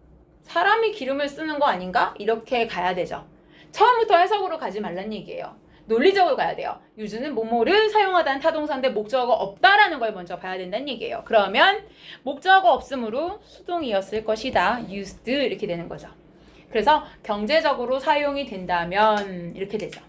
사람이 기름을 쓰는 거 아닌가? 이렇게 가야 되죠. 처음부터 해석으로 가지 말란 얘기예요. 논리적으로 가야 돼요. use는 뭐뭐를 사용하다는 타동사인데 목적어가 없다라는 걸 먼저 봐야 된다는 얘기예요. 그러면 목적어가 없으므로 수동이었을 것이다. used 이렇게 되는 거죠. 그래서 경제적으로 사용이 된다면 이렇게 되죠.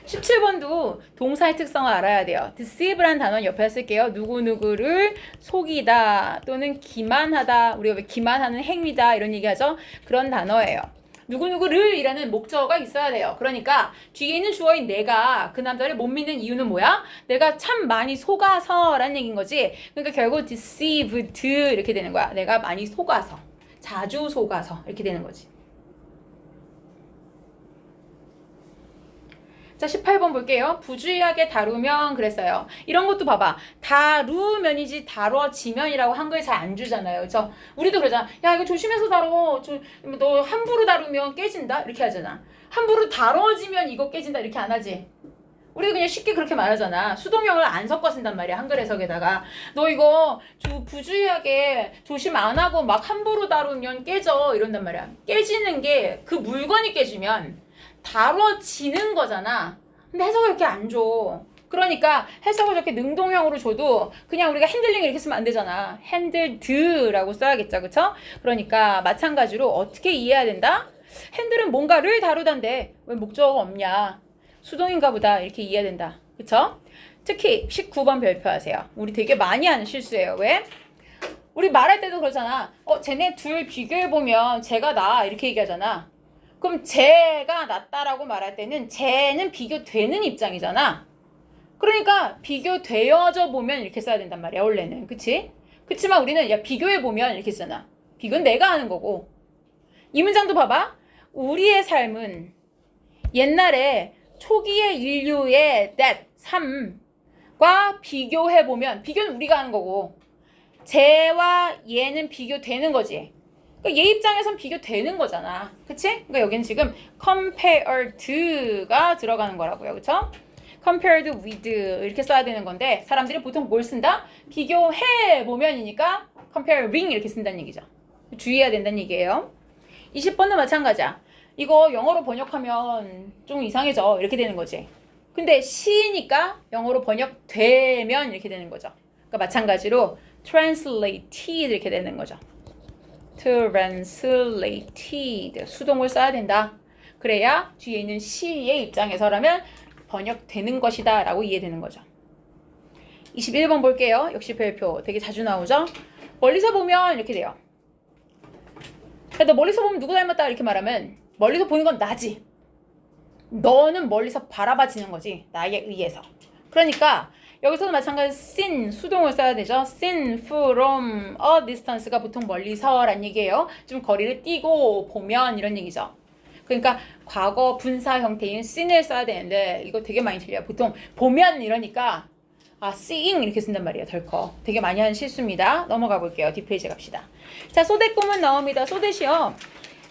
17번도 동사의 특성을 알아야 돼요. deceive라는 단어는 옆에 쓸게요. 누구누구를 속이다 또는 기만하다. 우리가 왜 기만하는 행위다 이런 얘기하죠. 그런 단어예요. 누구누구를 이라는 목적어가 있어야 돼요. 그러니까 뒤에 있는 주어인 내가 그 남자를 못 믿는 이유는 뭐야? 내가 참 많이 속아서 라는 얘기인 거지. 그러니까 결국 deceived 이렇게 되는 거야. 내가 많이 속아서, 자주 속아서 이렇게 되는 거지. 자, 18번 볼게요. 부주의하게 다루면 그랬어요. 이런 것도 봐봐. 다루면이지 다뤄지면이라고 한글 잘 안 주잖아요. 그렇죠? 우리도 그러잖아. 야, 이거 조심해서 다뤄. 너 함부로 다루면 깨진다? 이렇게 하잖아. 함부로 다뤄지면 이거 깨진다? 이렇게 안 하지. 우리가 그냥 쉽게 그렇게 말하잖아. 수동형을 안 섞어 쓴단 말이야. 한글 해석에다가. 너 이거 부주의하게 조심 안 하고 막 함부로 다루면 깨져. 이런단 말이야. 깨지는 게 그 물건이 깨지면 다뤄지는 거잖아. 근데 해석을 이렇게 안 줘. 그러니까 해석을 저렇게 능동형으로 줘도 그냥 우리가 핸들링 이렇게 쓰면 안 되잖아. 핸들드라고 써야겠죠. 그쵸? 그러니까 마찬가지로 어떻게 이해해야 된다? 핸들은 뭔가를 다루던데 왜 목적어가 없냐? 수동인가 보다 이렇게 이해해야 된다. 그쵸? 특히 19번 별표하세요. 우리 되게 많이 하는 실수예요. 왜? 우리 말할 때도 그러잖아. 쟤네 둘 비교해보면 쟤가 나 이렇게 얘기하잖아. 그럼 쟤가 낫다라고 말할 때는 쟤는 비교되는 입장이잖아. 그러니까 비교되어져 보면 이렇게 써야 된단 말이야. 원래는. 그치? 그치만 우리는 야 비교해보면 이렇게 쓰잖아. 비교는 내가 하는 거고. 이 문장도 봐봐. 우리의 삶은 옛날에 초기의 인류의 that, 삶과 비교해보면 비교는 우리가 하는 거고 쟤와 얘는 비교되는 거지. 그러니까 얘 입장에선 비교되는 거잖아. 그치? 그러니까 여기는 지금 compared to가 들어가는 거라고요. 그쵸? compared with 이렇게 써야 되는 건데 사람들이 보통 뭘 쓴다? 비교해 보면이니까 comparing 이렇게 쓴다는 얘기죠. 주의해야 된다는 얘기예요. 20번도 마찬가지야. 이거 영어로 번역하면 좀 이상해져. 이렇게 되는 거지. 근데 시니까 영어로 번역되면 이렇게 되는 거죠. 그러니까 마찬가지로 translated 이렇게 되는 거죠. translated 수동을 써야 된다. 그래야 뒤에 있는 she의 입장에서라면 번역되는 것이다 라고 이해되는 거죠. 21번 볼게요. 역시 별표 되게 자주 나오죠. 멀리서 보면 이렇게 돼요. 너 멀리서 보면 누구 닮았다 이렇게 말하면 멀리서 보는 건 나지. 너는 멀리서 바라봐지는 거지. 나에 의해서. 그러니까 여기서도 마찬가지로 seen 수동을 써야 되죠. seen from a distance가 보통 멀리서란 얘기예요. 좀 거리를 띄고 보면 이런 얘기죠. 그러니까 과거 분사 형태인 seen을 써야 되는데 이거 되게 많이 틀려요. 보통 보면 이러니까 seeing 이렇게 쓴단 말이에요. 덜컥. 되게 많이 하는 실수입니다. 넘어가 볼게요. 뒷페이지 갑시다. 자, 소댓 구문 나옵니다. 소댓이요.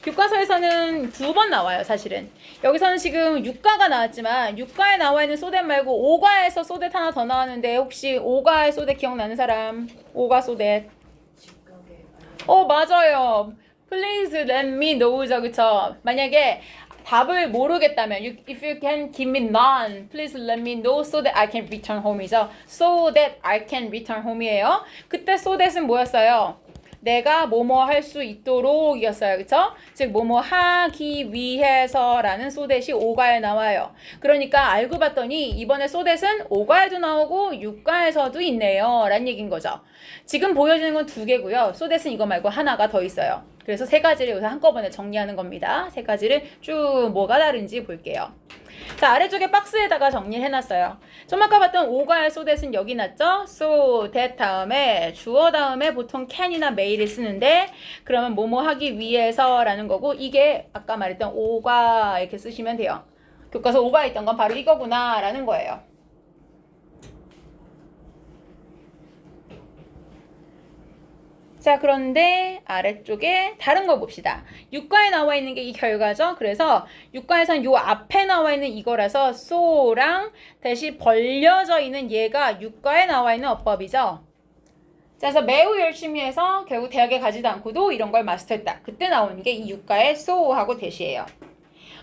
교과서에서는 2번 나와요, 사실은. 여기서는 지금 육가가 나왔지만 육가에 나와 있는 소댓 말고 오가에서 소댓 하나 더 나왔는데 혹시 오가의 소댓 기억나는 사람? 오가 소댓. 맞아요. Please let me know죠, 그쵸? 만약에 답을 모르겠다면 if you can give me none, please let me know so that I can return home이죠. So that I can return home이에요. 그때 so that은 뭐였어요? 내가 뭐뭐 할 수 있도록 이었어요. 그쵸? 즉 뭐뭐 하기 위해서 라는 so that이 오가에 나와요. 그러니까 알고 봤더니 이번에 so that은 오가에도 나오고 육가에서도 있네요 라는 얘기인 거죠. 지금 보여지는 건 2개고요. so that은 이거 말고 하나가 더 있어요. 그래서 3가지를 여기서 한꺼번에 정리하는 겁니다. 3가지를 쭉 뭐가 다른지 볼게요. 자, 아래쪽에 박스에다가 정리해놨어요. 좀 아까 봤던 오가의 so that은 여기 났죠? so that 다음에 주어 다음에 보통 can이나 may를 쓰는데 그러면 뭐뭐 하기 위해서 라는 거고 이게 아까 말했던 오가 이렇게 쓰시면 돼요. 교과서 오가 있던 건 바로 이거구나 라는 거예요. 자, 그런데 아래쪽에 다른 거 봅시다. 육가에 나와 있는 게 이 결과죠. 그래서 육가에선 요 앞에 나와 있는 이거라서 so랑 대신 벌려져 있는 얘가 육가에 나와 있는 어법이죠. 자, 그래서 매우 열심히 해서 결국 대학에 가지도 않고도 이런 걸 마스터했다. 그때 나오는 게 이 육가의 so하고 대시예요.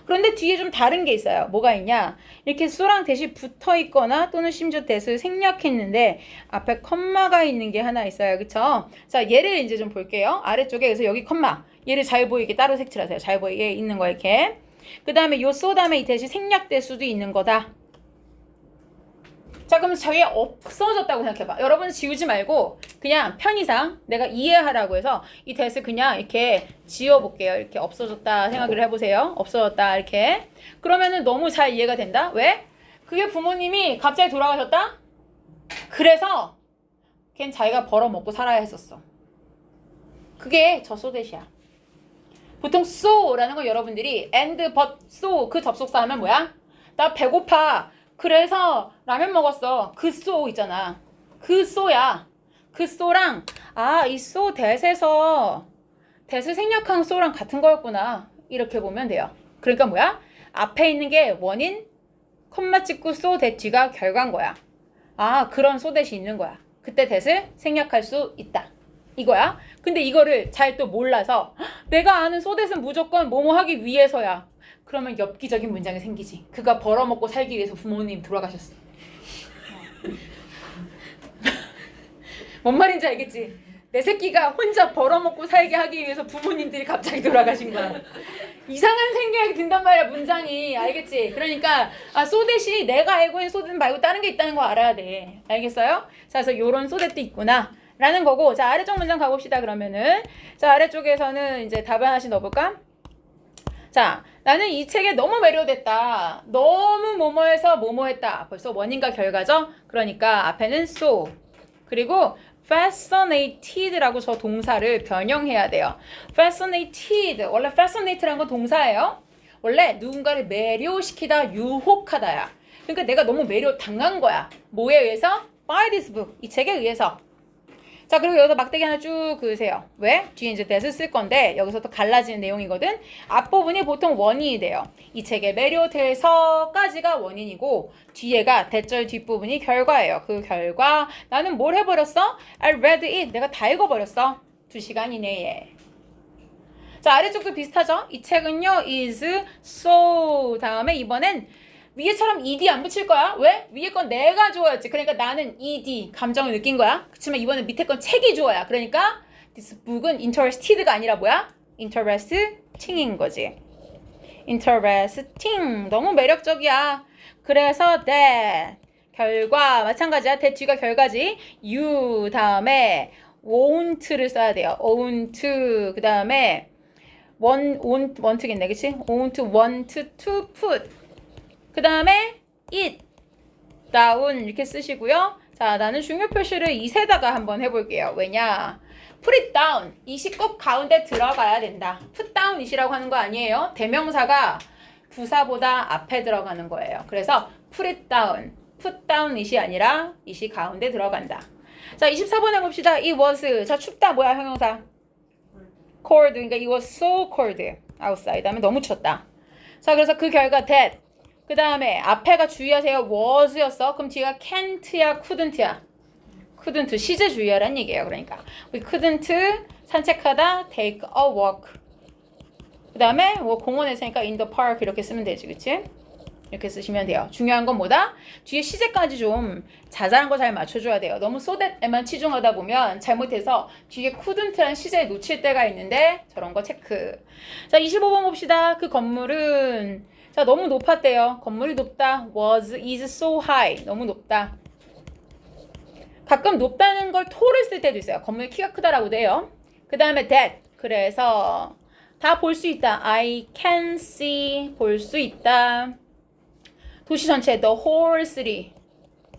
그런데 뒤에 좀 다른 게 있어요. 뭐가 있냐? 이렇게 so랑 that이 붙어 있거나 또는 심지어 that을 생략했는데 앞에 컴마가 있는 게 하나 있어요. 그쵸? 자, 얘를 이제 좀 볼게요. 아래쪽에 그래서 여기 컴마. 얘를 잘 보이게 따로 색칠하세요. 잘 보이게 있는 거 이렇게. 그 다음에 요 so 다음에 이 that이 생략될 수도 있는 거다. 자, 그럼 저게 없어졌다고 생각해봐. 여러분 지우지 말고 그냥 편의상 내가 이해하라고 해서 이 that을 그냥 이렇게 지워볼게요. 이렇게 없어졌다 생각을 해보세요. 없어졌다 이렇게. 그러면은 너무 잘 이해가 된다. 왜? 그게 부모님이 갑자기 돌아가셨다? 그래서 걘 자기가 벌어먹고 살아야 했었어. 그게 저 so that이야. 보통 so라는 건 여러분들이 and, but, so 그 접속사 하면 뭐야? 나 배고파. 그래서 라면 먹었어. 그 so 있잖아. 그 so야. 그 so랑 이 so that에서 that을 생략한 so랑 같은 거였구나. 이렇게 보면 돼요. 그러니까 뭐야? 앞에 있는 게 원인, 콤마 찍고 so that 뒤가 결과인 거야. 그런 so that이 있는 거야. 그때 that을 생략할 수 있다. 이거야. 근데 이거를 잘 또 몰라서 내가 아는 so that은 무조건 뭐뭐 하기 위해서야. 그러면 엽기적인 문장이 생기지. 그가 벌어먹고 살기 위해서 부모님 돌아가셨어. 뭔 말인지 알겠지? 내 새끼가 혼자 벌어먹고 살게 하기 위해서 부모님들이 갑자기 돌아가신 거야. 이상한 생각이 든단 말이야, 문장이. 알겠지? 그러니까 so that이 내가 알고 있는 so that 말고 다른 게 있다는 거 알아야 돼. 알겠어요? 자, 그래서 요런 so that도 있구나 라는 거고. 자, 아래쪽 문장 가봅시다. 그러면은 자, 아래쪽에서는 이제 답을 하나씩 넣어볼까? 자, 나는 이 책에 너무 매료됐다. 너무 뭐뭐해서 뭐뭐했다. 벌써 원인과 결과죠? 그러니까 앞에는 so. 그리고 fascinated라고 저 동사를 변형해야 돼요. fascinated. 원래 fascinate라는 건 동사예요. 원래 누군가를 매료시키다, 유혹하다야. 그러니까 내가 너무 매료당한 거야. 뭐에 의해서? By this book. 이 책에 의해서. 자, 그리고 여기서 막대기 하나 쭉 그으세요. 왜? 뒤에 이제 that을 쓸 건데 여기서 또 갈라지는 내용이거든. 앞부분이 보통 원인이 돼요. 이 책에 매료돼서까지가 원인이고 뒤에가 that절 뒷부분이 결과예요. 그 결과 나는 뭘 해버렸어? I read it. 내가 다 읽어버렸어. 2시간 이내에. 자, 아래쪽도 비슷하죠? 이 책은요 is so 다음에 이번엔 위에처럼 ed 안 붙일 거야. 왜? 위에 건 내가 주어였지. 그러니까 나는 ed 감정을 느낀 거야. 그렇지만 이번엔 밑에 건 책이 주어야. 그러니까 this book은 interested가 아니라 뭐야? interesting인 거지. interesting. 너무 매력적이야. 그래서 that 결과 마찬가지야. that 뒤가 결과지. you 다음에 won't를 써야 돼요. won't 그 다음에 want겠네. 그치? want to put 그 다음에 it, down 이렇게 쓰시고요. 자, 나는 중요 표시를 이세다가 한번 해볼게요. 왜냐? put it down. 이시 꼭 가운데 들어가야 된다. put down it이라고 하는 거 아니에요. 대명사가 부사보다 앞에 들어가는 거예요. 그래서 put it down. put down it이 아니라 it이 가운데 들어간다. 자, 24번 해봅시다. it was. 자, 춥다 뭐야 형용사? cold. 그러니까 it was so cold outside. 하면 너무 춥다. 자, 그래서 그 결과 that. 그 다음에 앞에가 주의하세요. was였어. 그럼 뒤가 can't야, couldn't야. couldn't. 시제 주의하라는 얘기예요. 그러니까 we couldn't 산책하다 take a walk. 그 다음에 뭐 공원에서 하니까 in the park 이렇게 쓰면 되지. 그치? 이렇게 쓰시면 돼요. 중요한 건 뭐다? 뒤에 시제까지 좀 자잘한 거 잘 맞춰줘야 돼요. 너무 so that에만 치중하다 보면 잘못해서 뒤에 couldn't라는 시제에 놓칠 때가 있는데 저런 거 체크. 자, 25번 봅시다. 그 건물은 자, 너무 높았대요. 건물이 높다. is so high. 너무 높다. 가끔 높다는 걸 to를 쓸 때도 있어요. 건물 키가 크다라고도 해요. 그 다음에 that. 그래서 다 볼 수 있다. I can see. 볼 수 있다. 도시 전체 the whole city.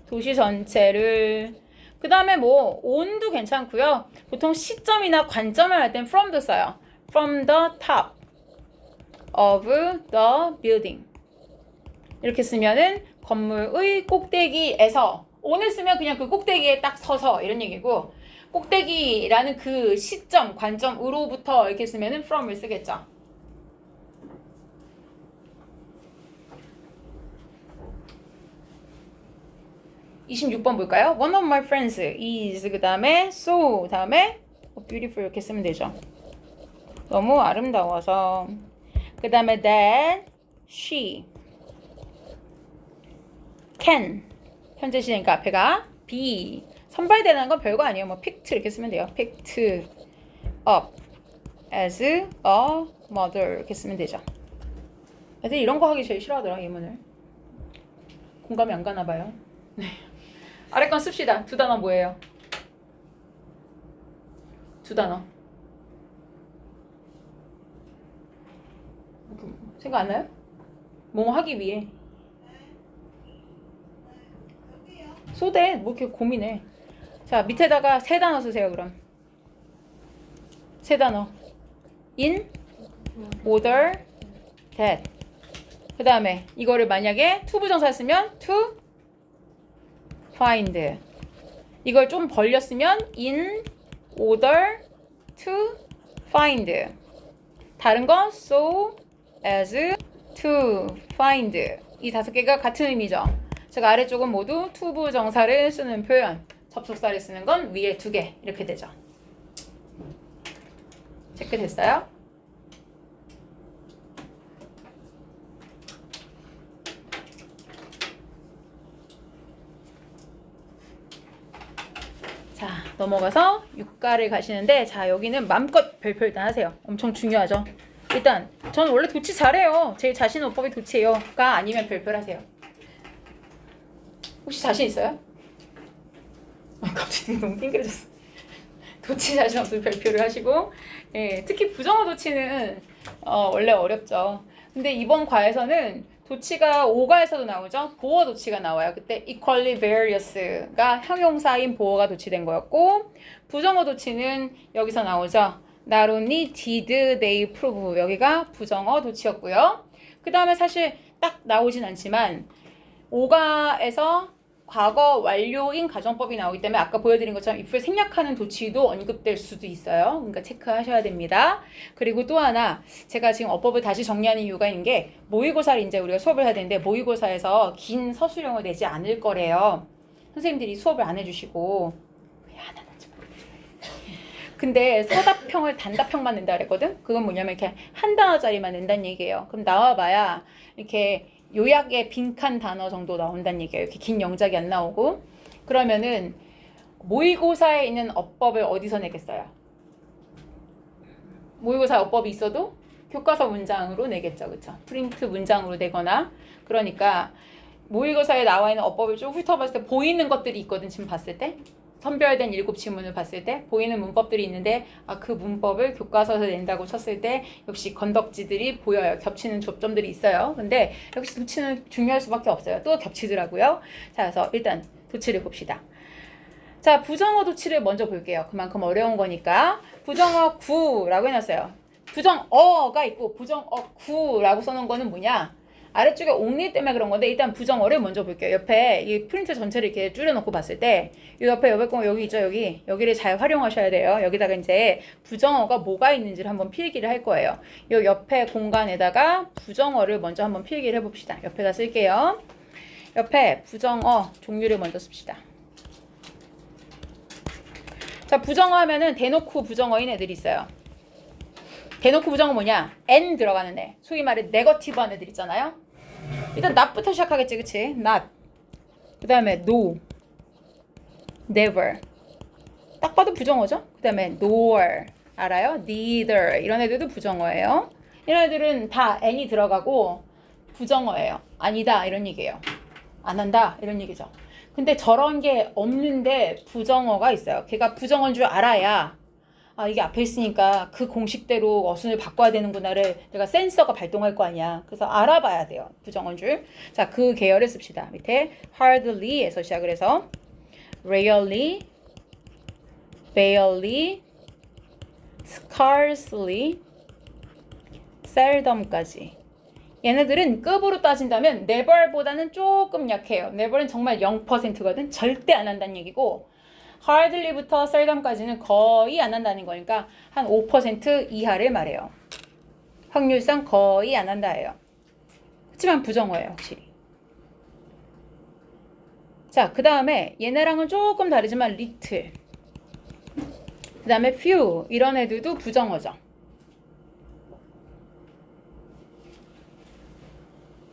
도시 전체를. 그 다음에 뭐 on도 괜찮고요. 보통 시점이나 관점을 할 땐 from도 써요. from the top of the building. 이렇게 쓰면은 건물의 꼭대기에서 on을 쓰면 그냥 그 꼭대기에 딱 서서 이런 얘기고 꼭대기라는 그 시점, 관점으로부터 이렇게 쓰면은 from을 쓰겠죠. (26번) 볼까요? One of my friends is 그 다음에 so 다음에 beautiful 이렇게 쓰면 되죠. 너무 아름다워서 그 다음에 that she. can. 현재 시제니까 앞에가 be. 선발되는 건 별거 아니에요. 뭐 picked 이렇게 쓰면 돼요. picked up as a mother 이렇게 쓰면 되죠. 애들 이런 거 하기 제일 싫어하더라, 예문을. 공감이 안 가나 봐요. 네. 아래 건 씁시다. 두 단어 뭐예요? 두 단어. 생각 안 나요? 뭐 하기 위해. 소대 뭐 이렇게 고민해. 자, 밑에다가 세 단어 쓰세요, 그럼. 세 단어. in, order, that. 그 다음에 이거를 만약에 to 부정사 쓰면 to find. 이걸 좀 벌렸으면 in, order, to find. 다른 건 so, as, to find. 이 다섯 개가 같은 의미죠. 제가 아래쪽은 모두 to 부정사를 쓰는 표현, 접속사를 쓰는 건 위에 두 개 이렇게 되죠. 체크됐어요? 자, 넘어가서 육가를 가시는데, 자, 여기는 마음껏 별표 일단 하세요. 엄청 중요하죠. 일단 전 원래 도치 잘해요. 제 자신 어법이 도치예요가 아니면 별표를 하세요. 혹시 자신 있어요? 갑자기 너무 띵그레졌어. 도치 자신 없으면 별표를 하시고, 예, 특히 부정어 도치는 원래 어렵죠. 근데 이번 과에서는 도치가 5과에서도 나오죠. 보어 도치가 나와요. 그때 equally various가 형용사인 보어가 도치된 거였고, 부정어 도치는 여기서 나오죠. Not only did they prove, 여기가 부정어 도치였고요. 그 다음에 사실 딱 나오진 않지만 5과에서 과거 완료인 가정법이 나오기 때문에 아까 보여드린 것처럼 if를 생략하는 도치도 언급될 수도 있어요. 그러니까 체크하셔야 됩니다. 그리고 또 하나, 제가 지금 어법을 다시 정리하는 이유가 있는 게, 모의고사를 이제 우리가 수업을 해야 되는데 모의고사에서 긴 서술형을 내지 않을 거래요. 선생님들이 수업을 안 해주시고. 왜 안 하는지 모르겠어요. 근데 서답형을 단답형만 낸다 그랬거든? 그건 뭐냐면 이렇게 한 단어짜리만 낸다는 얘기예요. 그럼 나와봐야 이렇게 요약의 빈칸 단어 정도 나온다는 얘기예요. 이렇게 긴 영작이 안 나오고. 그러면은 모의고사에 있는 어법을 어디서 내겠어요? 모의고사 어법이 있어도 교과서 문장으로 내겠죠. 그쵸? 프린트 문장으로 내거나. 그러니까 모의고사에 나와 있는 어법을 쭉 훑어봤을 때 보이는 것들이 있거든. 지금 봤을 때. 선별된 7지문을 봤을 때 보이는 문법들이 있는데, 그 문법을 교과서에서 낸다고 쳤을 때 역시 건덕지들이 보여요. 겹치는 조점들이 있어요. 근데 역시 도치는 중요할 수밖에 없어요. 또 겹치더라고요. 자, 그래서 일단 도치를 봅시다. 자, 부정어 도치를 먼저 볼게요. 그만큼 어려운 거니까. 부정어 구라고 해놨어요. 부정어가 있고 부정어 구라고 써놓은 거는 뭐냐? 아래쪽에 옥리 때문에 그런 건데, 일단 부정어를 먼저 볼게요. 옆에 이 프린트 전체를 이렇게 줄여놓고 봤을 때, 이 옆에 거 여기 있죠, 여기를 잘 활용하셔야 돼요. 여기다가 이제 부정어가 뭐가 있는지를 한번 필기를 할 거예요. 이 옆에 공간에다가 부정어를 먼저 한번 필기를 해봅시다. 옆에다 쓸게요. 옆에 부정어 종류를 먼저 씁시다. 자, 부정어 하면은 대놓고 부정어인 애들이 있어요. 대놓고 부정어 뭐냐? N 들어가는 애. 소위 말해 네거티브한 애들 있잖아요. 일단 not부터 시작하겠지, 그치? not. 그 다음에 no, never. 딱 봐도 부정어죠? 그 다음에 nor. 알아요? neither. 이런 애들도 부정어예요. 이런 애들은 다 N이 들어가고 부정어예요. 아니다, 이런 얘기예요. 안 한다, 이런 얘기죠. 근데 저런 게 없는데 부정어가 있어요. 걔가 부정어인 줄 알아야, 이게 앞에 있으니까 그 공식대로 어순을 바꿔야 되는구나를 내가 센서가 발동할 거 아니야. 그래서 알아봐야 돼요. 부정어인 줄. 자, 그 계열을 씁시다. 밑에 hardly에서 시작을 해서 rarely, barely, scarcely, seldom까지. 얘네들은 급으로 따진다면 never보다는 조금 약해요. never는 정말 0%거든. 절대 안 한다는 얘기고, hardly부터 seldom까지는 거의 안 한다는 거니까 한 5% 이하를 말해요. 확률상 거의 안 한다예요. 하지만 부정어예요, 확실히. 자, 그 다음에 얘네랑은 조금 다르지만 little, 그 다음에 few, 이런 애들도 부정어죠.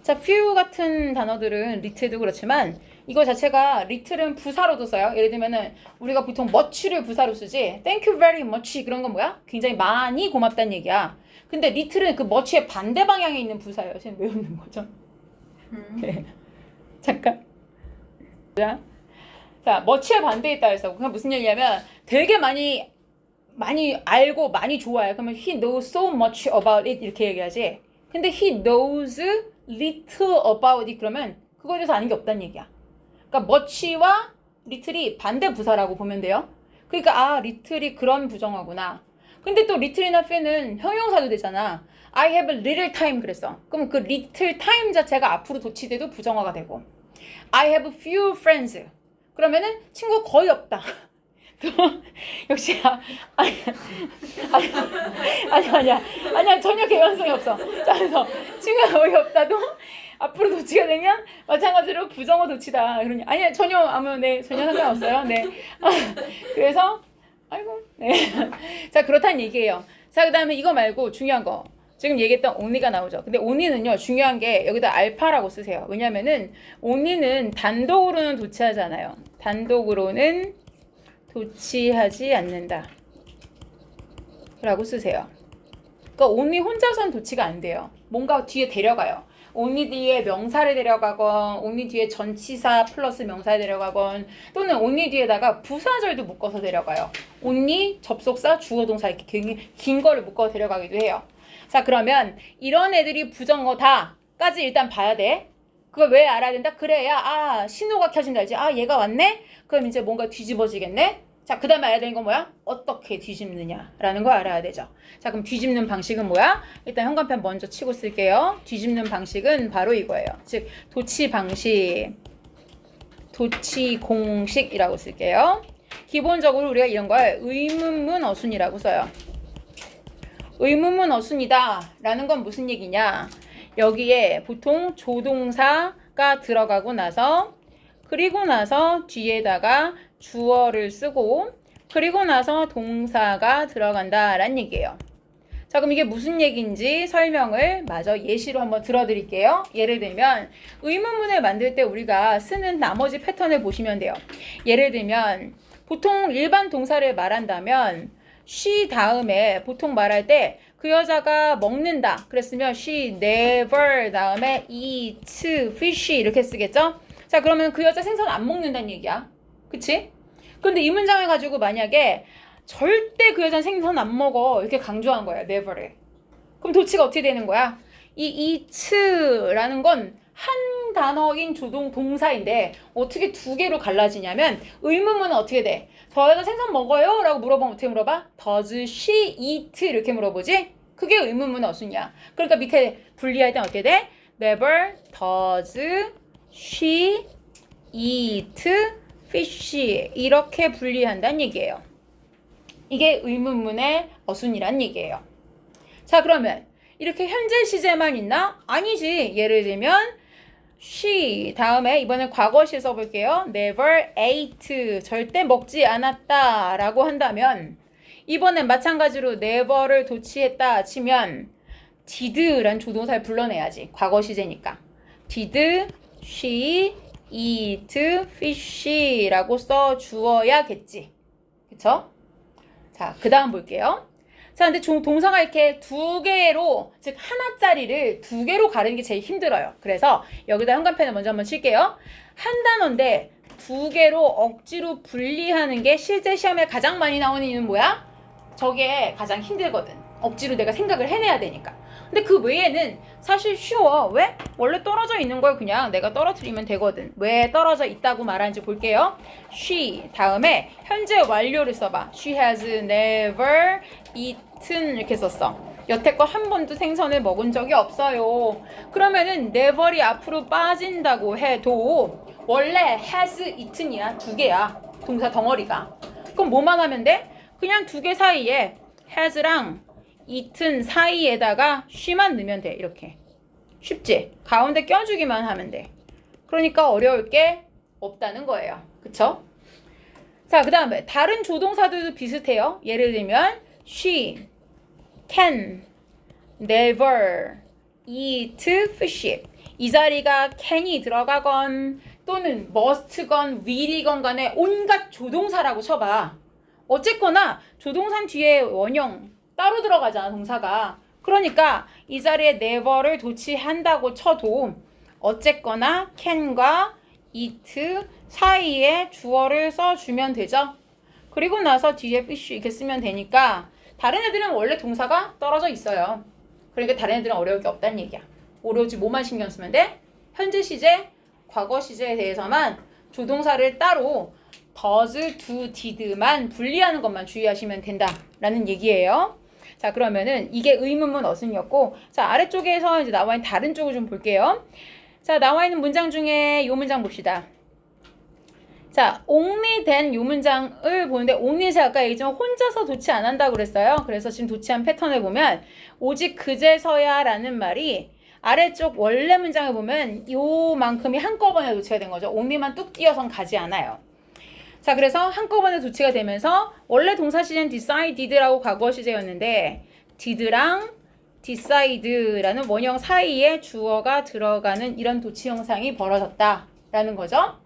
자, few 같은 단어들은 little도 그렇지만 이거 자체가 little은 부사로도 써요. 예를 들면은 우리가 보통 much를 부사로 쓰지 thank you very much 그런 건 뭐야? 굉장히 많이 고맙다는 얘기야. 근데 little은 그 much의 반대 방향에 있는 부사예요. 지금 왜 웃는 거죠? 네. 잠깐. 자, much의 반대에 있다 해서 그게 무슨 얘기냐면 되게 많이 알고 많이 좋아해. 그러면 he knows so much about it 이렇게 얘기하지. 근데 he knows little about it 그러면 그거에 대해서 아는 게 없다는 얘기야. 그러니까 much와 little이 반대 부사라고 보면 돼요. 그러니까 little이 그런 부정어구나. 근데 또 little이나 few는 형용사도 되잖아. I have a little time 그랬어. 그럼 그 little time 자체가 앞으로 도치돼도 부정어가 되고 I have few friends 그러면은 친구 거의 없다. 또 역시 아니야 전혀 개연성이 없어. 자, 그래서 친구가 거의 없다도 앞으로 도치가 되면 마찬가지로 부정어 도치다. 그러니 아니야 전혀 전혀 상관없어요. 네. 그래서 아이고 네. 자 그렇다는 얘기예요. 자 그다음에 이거 말고 중요한 거 지금 얘기했던 only가 나오죠. 근데 only는요 중요한 게 여기다 알파라고 쓰세요. 왜냐면은 only는 단독으로는 도치하잖아요. 단독으로는 도치하지 않는다 라고 쓰세요. 그러니까 only 혼자서는 도치가 안 돼요. 뭔가 뒤에 데려가요. only 뒤에 명사를 데려가건 only 뒤에 전치사 플러스 명사를 데려가건 또는 only 뒤에다가 부사절도 묶어서 데려가요. only 접속사 주어동사 이렇게 굉장히 긴 거를 묶어 데려가기도 해요. 자 그러면 이런 애들이 부정어다까지 일단 봐야 돼. 그걸 왜 알아야 된다? 그래야 신호가 켜진다 알지? 얘가 왔네? 그럼 이제 뭔가 뒤집어지겠네? 자, 그 다음에 알아야 되는 건 뭐야? 어떻게 뒤집느냐라는 걸 알아야 되죠. 자, 그럼 뒤집는 방식은 뭐야? 일단 현관펜 먼저 치고 쓸게요. 뒤집는 방식은 바로 이거예요. 즉, 도치 방식, 도치 공식이라고 쓸게요. 기본적으로 우리가 이런 걸 의문문 어순이라고 써요. 의문문 어순이다 라는 건 무슨 얘기냐? 여기에 보통 조동사가 들어가고 나서 그리고 나서 뒤에다가 주어를 쓰고 그리고 나서 동사가 들어간다라는 얘기예요. 자 그럼 이게 무슨 얘기인지 설명을 마저 예시로 한번 들어드릴게요. 예를 들면 의문문을 만들 때 우리가 쓰는 나머지 패턴을 보시면 돼요. 예를 들면 보통 일반 동사를 말한다면 she 다음에 보통 말할 때 그 여자가 먹는다 그랬으면 she never 다음에 eats fish 이렇게 쓰겠죠? 자 그러면 그 여자 생선 안 먹는다는 얘기야. 그치? 근데 이 문장을 가지고 만약에 절대 그 여자는 생선 안 먹어 이렇게 강조한 거야. never를. 그럼 도치가 어떻게 되는 거야? 이 eats라는 건 한 단어인 조동 동사인데 어떻게 두 개로 갈라지냐면 의문문은 어떻게 돼? 저 여자 생선 먹어요? 라고 물어보면 어떻게 물어봐? Does she eat? 이렇게 물어보지? 그게 의문문 어순이야. 그러니까 밑에 분리할 땐 어떻게 돼? Never does she eat fish 이렇게 분리한다는 얘기예요. 이게 의문문의 어순이란 얘기예요. 자 그러면 이렇게 현재 시제만 있나? 아니지. 예를 들면 she 다음에 이번엔 과거시 써볼게요. never ate 절대 먹지 않았다 라고 한다면 이번엔 마찬가지로 never를 도치했다 치면 did란 조동사를 불러내야지. 과거 시제니까 did she eat fish 라고 써주어야겠지. 그쵸? 자, 그 다음 볼게요. 자, 근데 동사가 이렇게 두 개로, 즉 하나짜리를 두 개로 가르는 게 제일 힘들어요. 그래서 여기다 현관펜을 먼저 한번 칠게요. 한 단어인데 두 개로 억지로 분리하는 게 실제 시험에 가장 많이 나오는 이유는 뭐야? 저게 가장 힘들거든. 억지로 내가 생각을 해내야 되니까. 근데 그 외에는 사실 쉬워. 왜? 원래 떨어져 있는 걸 그냥 내가 떨어뜨리면 되거든. 왜 떨어져 있다고 말하는지 볼게요. she 다음에 현재 완료를 써봐. She has never eaten 이렇게 썼어. 여태껏 한 번도 생선을 먹은 적이 없어요. 그러면은 never이 앞으로 빠진다고 해도 원래 has eaten이야. 두 개야. 동사 덩어리가. 그럼 뭐만 하면 돼? 그냥 두 개 사이에 has랑 eaten 사이에다가 she만 넣으면 돼. 이렇게. 쉽지? 가운데 껴주기만 하면 돼. 그러니까 어려울 게 없다는 거예요. 그쵸? 자, 그 다음에 다른 조동사들도 비슷해요. 예를 들면 she can never eat fish. 이 자리가 can이 들어가건 또는 must건 will이건 간에 온갖 조동사라고 쳐봐. 어쨌거나 조동사 뒤에 원형 따로 들어가잖아, 동사가. 그러니까 이 자리에 never를 도치한다고 쳐도 어쨌거나 can과 it 사이에 주어를 써주면 되죠. 그리고 나서 뒤에 fish 이렇게 쓰면 되니까 다른 애들은 원래 동사가 떨어져 있어요. 그러니까 다른 애들은 어려울 게 없다는 얘기야. 오로지 뭐만 신경 쓰면 돼? 현재 시제, 과거 시제에 대해서만 조동사를 따로 does, do, did만 분리하는 것만 주의하시면 된다라는 얘기예요. 자, 그러면은 이게 의문문 어순이었고, 자, 아래쪽에서 이제 나와 있는 다른 쪽을 좀 볼게요. 자, 나와 있는 문장 중에 이 문장 봅시다. 자, only then 이 문장을 보는데 only 제가 아까 얘기했지만 혼자서 도치 안 한다고 그랬어요. 그래서 지금 도치한 패턴을 보면 오직 그제서야 라는 말이 아래쪽 원래 문장을 보면 요만큼이 한꺼번에 도치가 된 거죠. only만 뚝 띄어선 가지 않아요. 자, 그래서 한꺼번에 도치가 되면서 원래 동사 시제는 decided라고 과거 시제였는데 did랑 decide라는 원형 사이에 주어가 들어가는 이런 도치 형상이 벌어졌다라는 거죠.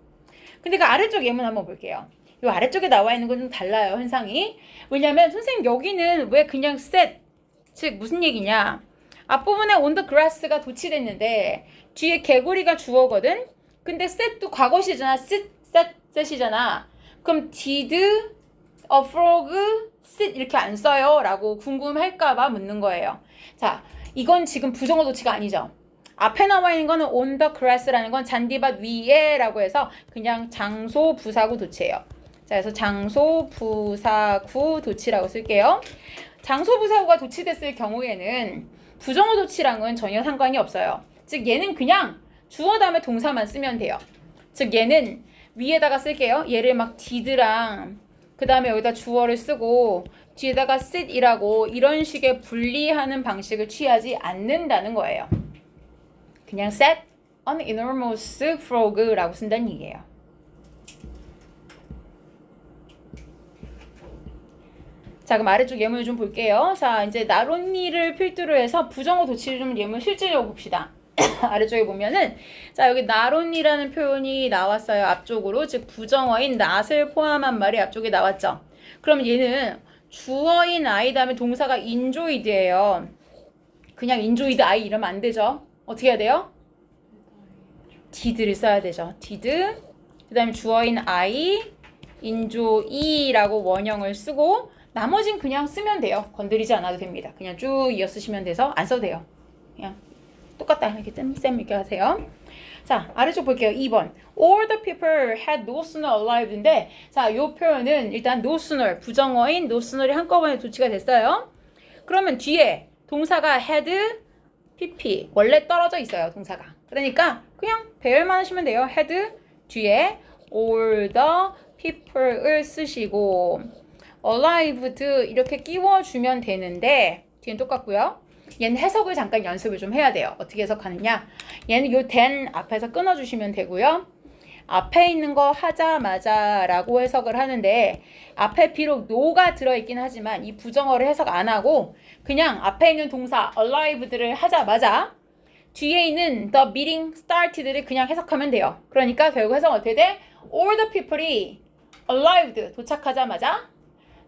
근데 그 아래쪽 예문 한번 볼게요. 이 아래쪽에 나와 있는 건 좀 달라요, 현상이. 왜냐면 선생님 여기는 왜 그냥 set, 즉 무슨 얘기냐. 앞부분에 on the grass가 도치됐는데 뒤에 개구리가 주어거든. 근데 set도 과거 시잖아. set이잖아. 그럼 did a frog sit 이렇게 안 써요? 라고 궁금할까봐 묻는 거예요. 자, 이건 지금 부정어 도치가 아니죠. 앞에 나와 있는 거는 on the grass라는 건 잔디밭 위에 라고 해서 그냥 장소 부사구 도치예요. 자, 그래서 장소 부사구 도치라고 쓸게요. 장소 부사구가 도치됐을 경우에는 부정어 도치랑은 전혀 상관이 없어요. 즉 얘는 그냥 주어 다음에 동사만 쓰면 돼요. 즉 얘는 위에다가 쓸게요. 얘를 막 did랑 그 다음에 여기다 주어를 쓰고 뒤에다가 sit이라고 이런 식의 분리하는 방식을 취하지 않는다는 거예요. 그냥 set an enormous frog라고 쓴다는 얘기예요. 자, 그럼 아래쪽 예문을 좀 볼게요. 자, 이제 나론니를 필두로 해서 부정어 도치를 좀 예문 실질적으로 봅시다. 아래쪽에 보면은 자, 여기 나론니라는 표현이 나왔어요. 앞쪽으로. 즉 부정어인 not을 포함한 말이 앞쪽에 나왔죠. 그럼 얘는 주어인 I 다음에 동사가 enjoyed예요. 그냥 enjoyed I 이러면 안 되죠. 어떻게 해야 돼요? did를 써야 되죠. did. 그 다음에 주어인 I, enjoy라고 원형을 쓰고 나머진 그냥 쓰면 돼요. 건드리지 않아도 됩니다. 그냥 쭉 이어 쓰시면 돼서 안 써도 돼요. 그냥 똑같다. 이렇게 쌤 이렇게 하세요. 자, 아래쪽 볼게요. 2번. All the people had no sooner arrived인데 자, 요 표현은 일단 no sooner, 부정어인 no sooner이 한꺼번에 도치가 됐어요. 그러면 뒤에 동사가 had, pp 원래 떨어져 있어요. 동사가. 그러니까 그냥 배열만 하시면 돼요. had 뒤에 all the people을 쓰시고 arrived 이렇게 끼워주면 되는데 뒤엔 똑같고요. 얘는 해석을 잠깐 연습을 좀 해야 돼요. 어떻게 해석하느냐. 얘는 요 then 앞에서 끊어주시면 되고요. 앞에 있는 거 하자마자 라고 해석을 하는데 앞에 비록 no가 들어있긴 하지만 이 부정어를 해석 안 하고 그냥 앞에 있는 동사 arrived를 하자마자 뒤에 있는 the meeting started를 그냥 해석하면 돼요. 그러니까 결국 해석은 어떻게 돼? All the people이 arrived 도착하자마자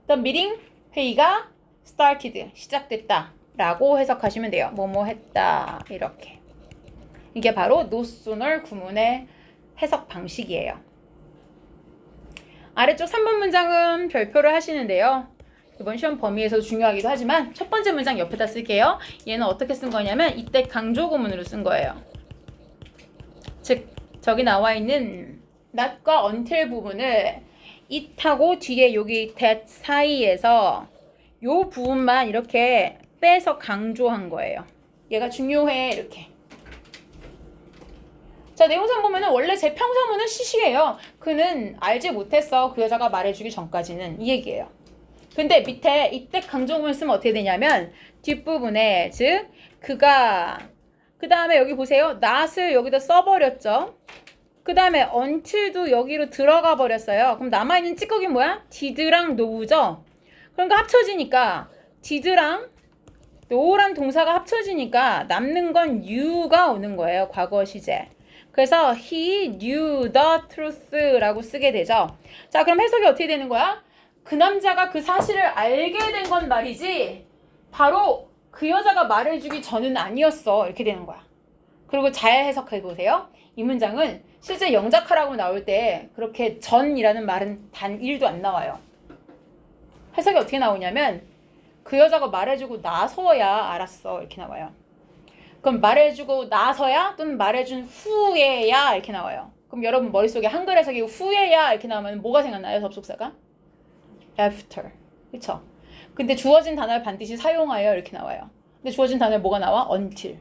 the meeting 회의가 started 시작됐다 라고 해석하시면 돼요. 뭐뭐 했다 이렇게. 이게 바로 no sooner 구문의 해석 방식이에요. 아래쪽 3번 문장은 별표를 하시는데요. 이번 시험 범위에서 중요하기도 하지만 첫 번째 문장 옆에다 쓸게요. 얘는 어떻게 쓴 거냐면 이때 강조 구문으로 쓴 거예요. 즉 저기 나와 있는 not과 until 부분을 it하고 뒤에 여기 that 사이에서 요 부분만 이렇게 빼서 강조한 거예요. 얘가 중요해 이렇게. 자, 내용상 보면은 원래 제 평서문은 시시해요. 그는 알지 못했어. 그 여자가 말해주기 전까지는 이 얘기예요. 근데 밑에 이때 강조문을 쓰면 어떻게 되냐면 뒷부분에 즉 그가 그 다음에 여기 보세요. not을 여기다 써버렸죠. 그 다음에 until도 여기로 들어가 버렸어요. 그럼 남아있는 찌꺼기 뭐야? did랑 no죠. 그러니까 합쳐지니까 did랑 no랑 동사가 합쳐지니까 남는 건 knew가 오는 거예요. 과거 시제. 그래서 he knew the truth라고 쓰게 되죠. 자, 그럼 해석이 어떻게 되는 거야? 그 남자가 그 사실을 알게 된 건 말이지 바로 그 여자가 말해주기 전은 아니었어. 이렇게 되는 거야. 그리고 잘 해석해 보세요. 이 문장은 실제 영작하라고 나올 때 그렇게 전이라는 말은 단 1도 안 나와요. 해석이 어떻게 나오냐면 그 여자가 말해주고 나서야 알았어. 이렇게 나와요. 그럼 말해주고 나서야 또는 말해준 후에야 이렇게 나와요. 그럼 여러분 머릿속에 한글 해석이 후에야 이렇게 나오면 뭐가 생각나요? 접속사가? after. 그쵸? 근데 주어진 단어를 반드시 사용하여 이렇게 나와요. 근데 주어진 단어에 뭐가 나와? until.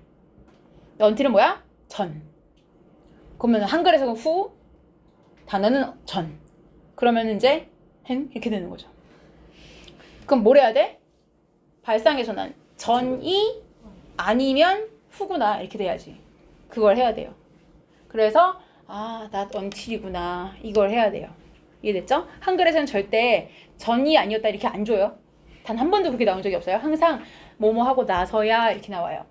until은 뭐야? 전. 그러면 한글 해석은 후, 단어는 전. 그러면 이제 hen 이렇게 되는 거죠. 그럼 뭘 해야 돼? 발상에서는 전이 아니면 후구나 이렇게 돼야지. 그걸 해야 돼요. 그래서 not until이구나 이걸 해야 돼요. 이해됐죠? 한글에서는 절대 전이 아니었다 이렇게 안 줘요. 단 한 번도 그렇게 나온 적이 없어요. 항상 뭐뭐 하고 나서야 이렇게 나와요.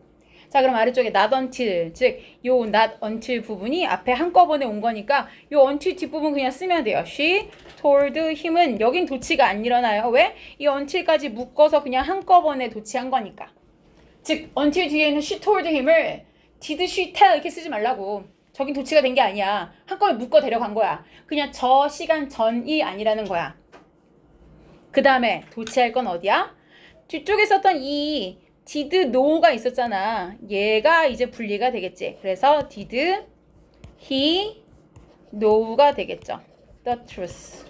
자, 그럼 아래쪽에 not until, 즉 요 not until 부분이 앞에 한꺼번에 온 거니까 요 until 뒷부분 그냥 쓰면 돼요. She told him은 여긴 도치가 안 일어나요. 왜? 이 until까지 묶어서 그냥 한꺼번에 도치한 거니까. 즉 until 뒤에는 she told him을 did she tell 이렇게 쓰지 말라고. 저긴 도치가 된 게 아니야. 한꺼번에 묶어 데려간 거야. 그냥 저 시간 전이 아니라는 거야. 그 다음에 도치할 건 어디야? 뒤쪽에 썼던 이 did know가 있었잖아. 얘가 이제 분리가 되겠지. 그래서 did he know가 되겠죠. The truth.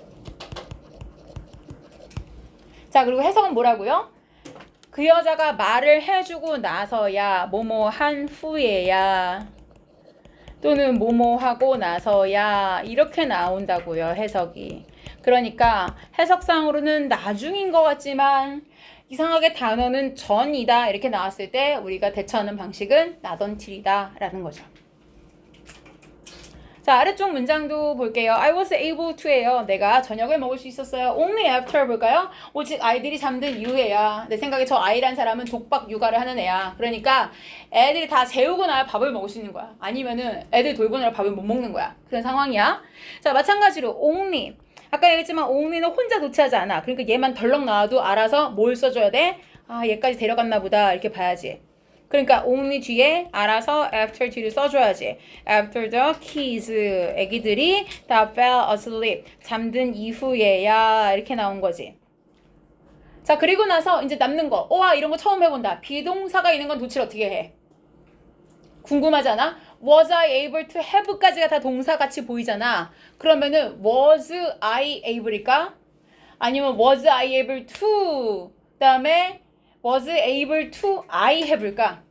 자, 그리고 해석은 뭐라고요? 그 여자가 말을 해주고 나서야 뭐뭐 한 후에야 또는 뭐뭐 하고 나서야 이렇게 나온다고요. 해석이. 그러니까 해석상으로는 나중인 것 같지만 이상하게 단어는 전이다 이렇게 나왔을 때 우리가 대처하는 방식은 not until이다 라는 거죠. 자, 아래쪽 문장도 볼게요. I was able to예요. 내가 저녁을 먹을 수 있었어요. Only after 볼까요? 오직 아이들이 잠든 이후에야. 내 생각에 저 아이란 사람은 독박 육아를 하는 애야. 그러니까 애들이 다 재우고 나야 밥을 먹을 수 있는 거야. 아니면은 애들 돌보느라 밥을 못 먹는 거야. 그런 상황이야. 자, 마찬가지로 only. 아까 얘기했지만 only는 혼자 도치하지 않아. 그러니까 얘만 덜렁 나와도 알아서 뭘 써줘야 돼? 아, 얘까지 데려갔나 보다 이렇게 봐야지. 그러니까 only 뒤에 알아서 after 뒤를 써줘야지. After the kids, 애기들이 다 fell asleep, 잠든 이후에야 이렇게 나온 거지. 자, 그리고 나서 이제 남는 거. 와, 이런 거 처음 해본다. 비동사가 있는 건 도치를 어떻게 해? 궁금하지 않아? Was I able to have까지가 다 동사같이 보이잖아. 그러면은 was I able일까? 아니면 was I able to 그 다음에 was able to I have일까?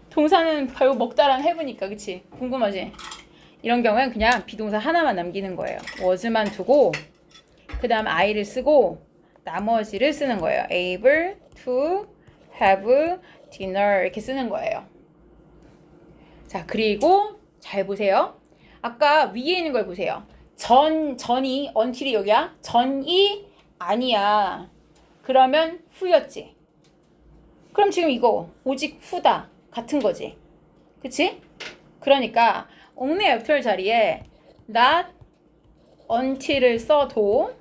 동사는 결국 먹다란 have니까 그치? 궁금하지? 이런 경우엔 그냥 비동사 하나만 남기는 거예요. was만 두고 그 다음 I를 쓰고 나머지를 쓰는 거예요. able to have dinner 이렇게 쓰는 거예요. 자, 그리고 잘 보세요. 아까 위에 있는 걸 보세요. 전이 until이 여기야. 전이 아니야. 그러면 후였지. 그럼 지금 이거 오직 후다. 같은 거지. 그치? 그러니까 only after 자리에 not until을 써도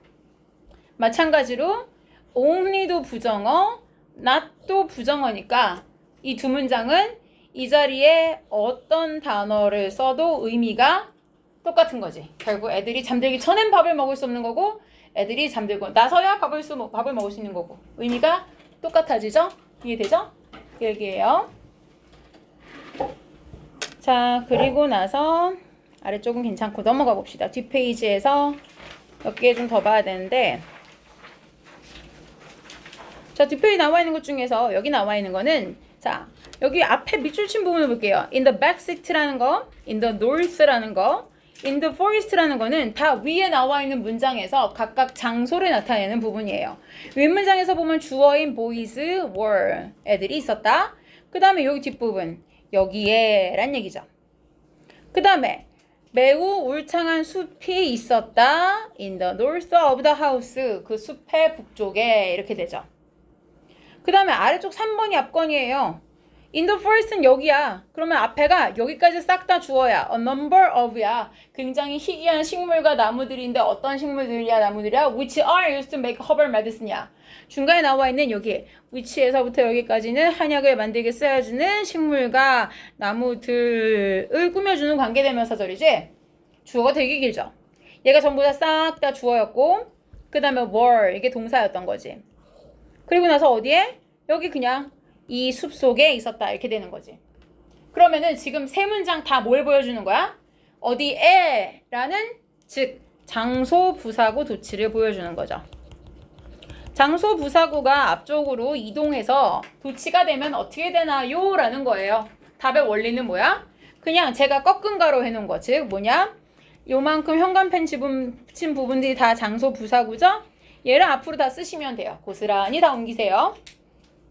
마찬가지로 only도 부정어, not도 부정어니까 이 두 문장은 이 자리에 어떤 단어를 써도 의미가 똑같은 거지. 결국 애들이 잠들기 전엔 밥을 먹을 수 없는 거고 애들이 잠들고 나서야 밥을 먹을 수 있는 거고 의미가 똑같아지죠? 이해되죠? 여기에요. 자, 그리고 나서 아래쪽은 괜찮고 넘어가 봅시다. 뒷페이지에서 몇 개 좀 더 봐야 되는데 자, 뒷페이지 나와 있는 것 중에서 여기 나와 있는 거는 자, 여기 앞에 밑줄 친 부분을 볼게요. In the back seat라는 거, in the north라는 거, in the forest라는 거는 다 위에 나와 있는 문장에서 각각 장소를 나타내는 부분이에요. 윗 문장에서 보면 주어인 boys were 애들이 있었다. 그 다음에 여기 뒷부분 여기에 란 얘기죠. 그 다음에 매우 울창한 숲이 있었다. In the north of the house. 그 숲의 북쪽에 이렇게 되죠. 그 다음에 아래쪽 3번이 앞건이에요. In the forest는 여기야. 그러면 앞에가 여기까지 싹 다 주어야. A number of야. 굉장히 희귀한 식물과 나무들인데 어떤 식물들이야 나무들이야? Which are used to make herbal medicine이야. 중간에 나와 있는 여기 which에서부터 여기까지는 한약을 만들게 쓰여주는 식물과 나무들을 꾸며주는 관계대명사절이지. 주어가 되게 길죠. 얘가 전부 다 싹 다 주어였고 그 다음에 were 이게 동사였던 거지. 그리고 나서 어디에? 여기 그냥 이 숲 속에 있었다 이렇게 되는 거지. 그러면은 지금 세 문장 다 뭘 보여주는 거야? 어디에 라는 즉 장소 부사구 도치를 보여주는 거죠. 장소 부사구가 앞쪽으로 이동해서 도치가 되면 어떻게 되나요? 라는 거예요. 답의 원리는 뭐야? 그냥 제가 꺾은 가로 해놓은 거. 즉 뭐냐? 요만큼 현관펜 친 부분들이 다 장소 부사구죠? 얘를 앞으로 다 쓰시면 돼요. 고스란히 다 옮기세요.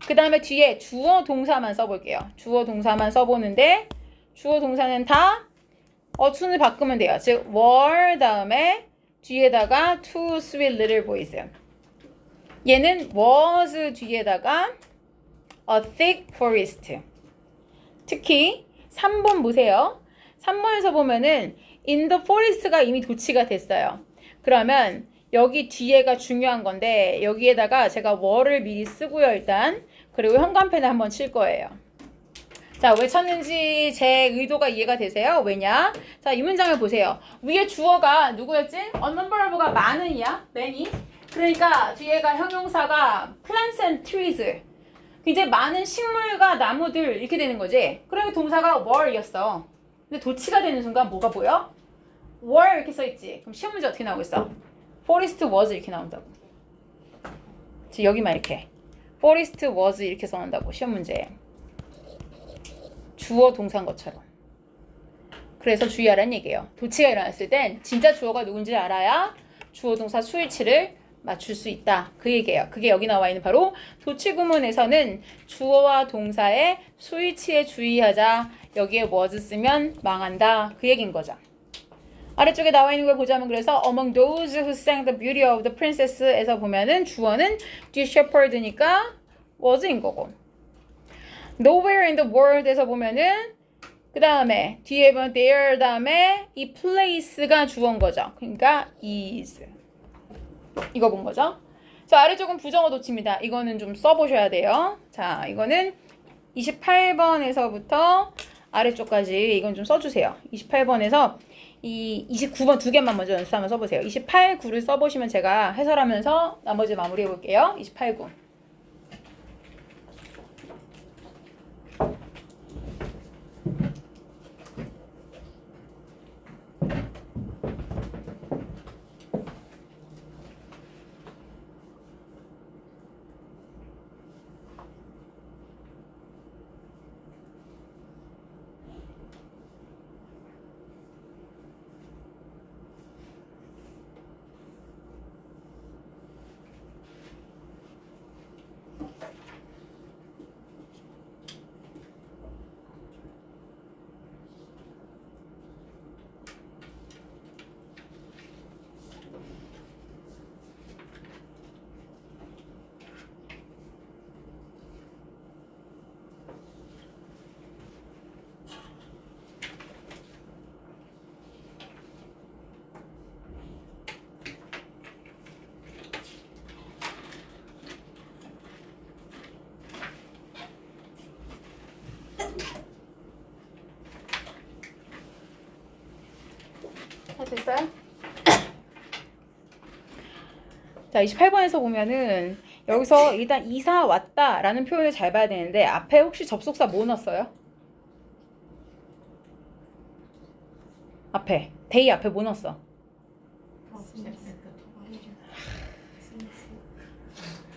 그 다음에 뒤에 주어 동사만 써볼게요. 주어 동사만 써보는데 주어 동사는 다 어순을 바꾸면 돼요. 즉 were 다음에 뒤에다가 two sweet little boys. 얘는 was 뒤에다가 a thick forest. 특히 3번 보세요. 3번에서 보면은 in the forest가 이미 도치가 됐어요. 그러면 여기 뒤에가 중요한 건데 여기에다가 제가 were를 미리 쓰고요 일단. 그리고 현관펜을 한번 칠 거예요. 자, 왜 쳤는지 제 의도가 이해가 되세요? 왜냐? 자, 이 문장을 보세요. 위에 주어가 누구였지? A number of가 많은이야? many. 그러니까 뒤에가 형용사가 plants and trees. 이제 많은 식물과 나무들 이렇게 되는 거지. 그리고 동사가 were였어. 근데 도치가 되는 순간 뭐가 보여? were 이렇게 써있지. 그럼 시험 문제 어떻게 나오겠어? forest was 이렇게 나온다고. 지금 여기만 이렇게. forest was 이렇게 써놓는다고 시험 문제에. 주어 동사인 것처럼. 그래서 주의하라는 얘기예요. 도치가 일어났을 땐 진짜 주어가 누군지 알아야 주어 동사 수일치를 맞출 수 있다. 그 얘기예요. 그게 여기 나와 있는 바로 도치 구문에서는 주어와 동사의 수일치에 주의하자. 여기에 was 쓰면 망한다. 그 얘기인 거죠. 아래쪽에 나와 있는 걸 보자면 그래서 among those who sang the beauty of the princess에서 보면은 주어는 the shepherd니까 was인 거고 nowhere in the world에서 보면은 그 다음에 뒤에 보면 there 다음에 이 place가 주어인 거죠. 그러니까 is 이거 본 거죠. 자, 아래쪽은 부정어 도치입니다. 이거는 좀 써보셔야 돼요. 자, 이거는 28번에서부터 아래쪽까지 이건 좀 써주세요. 28번에서 이 29번 두 개만 먼저 연습 한번 써보세요. 28, 9를 써보시면 제가 해설하면서 나머지 마무리 해볼게요. 28, 9. 됐어요? 자, 28번에서 보면은 여기서 일단 이사 왔다라는 표현을 잘 봐야 되는데 앞에 혹시 접속사 뭐 넣었어요? 앞에 데이 앞에 뭐 넣었어?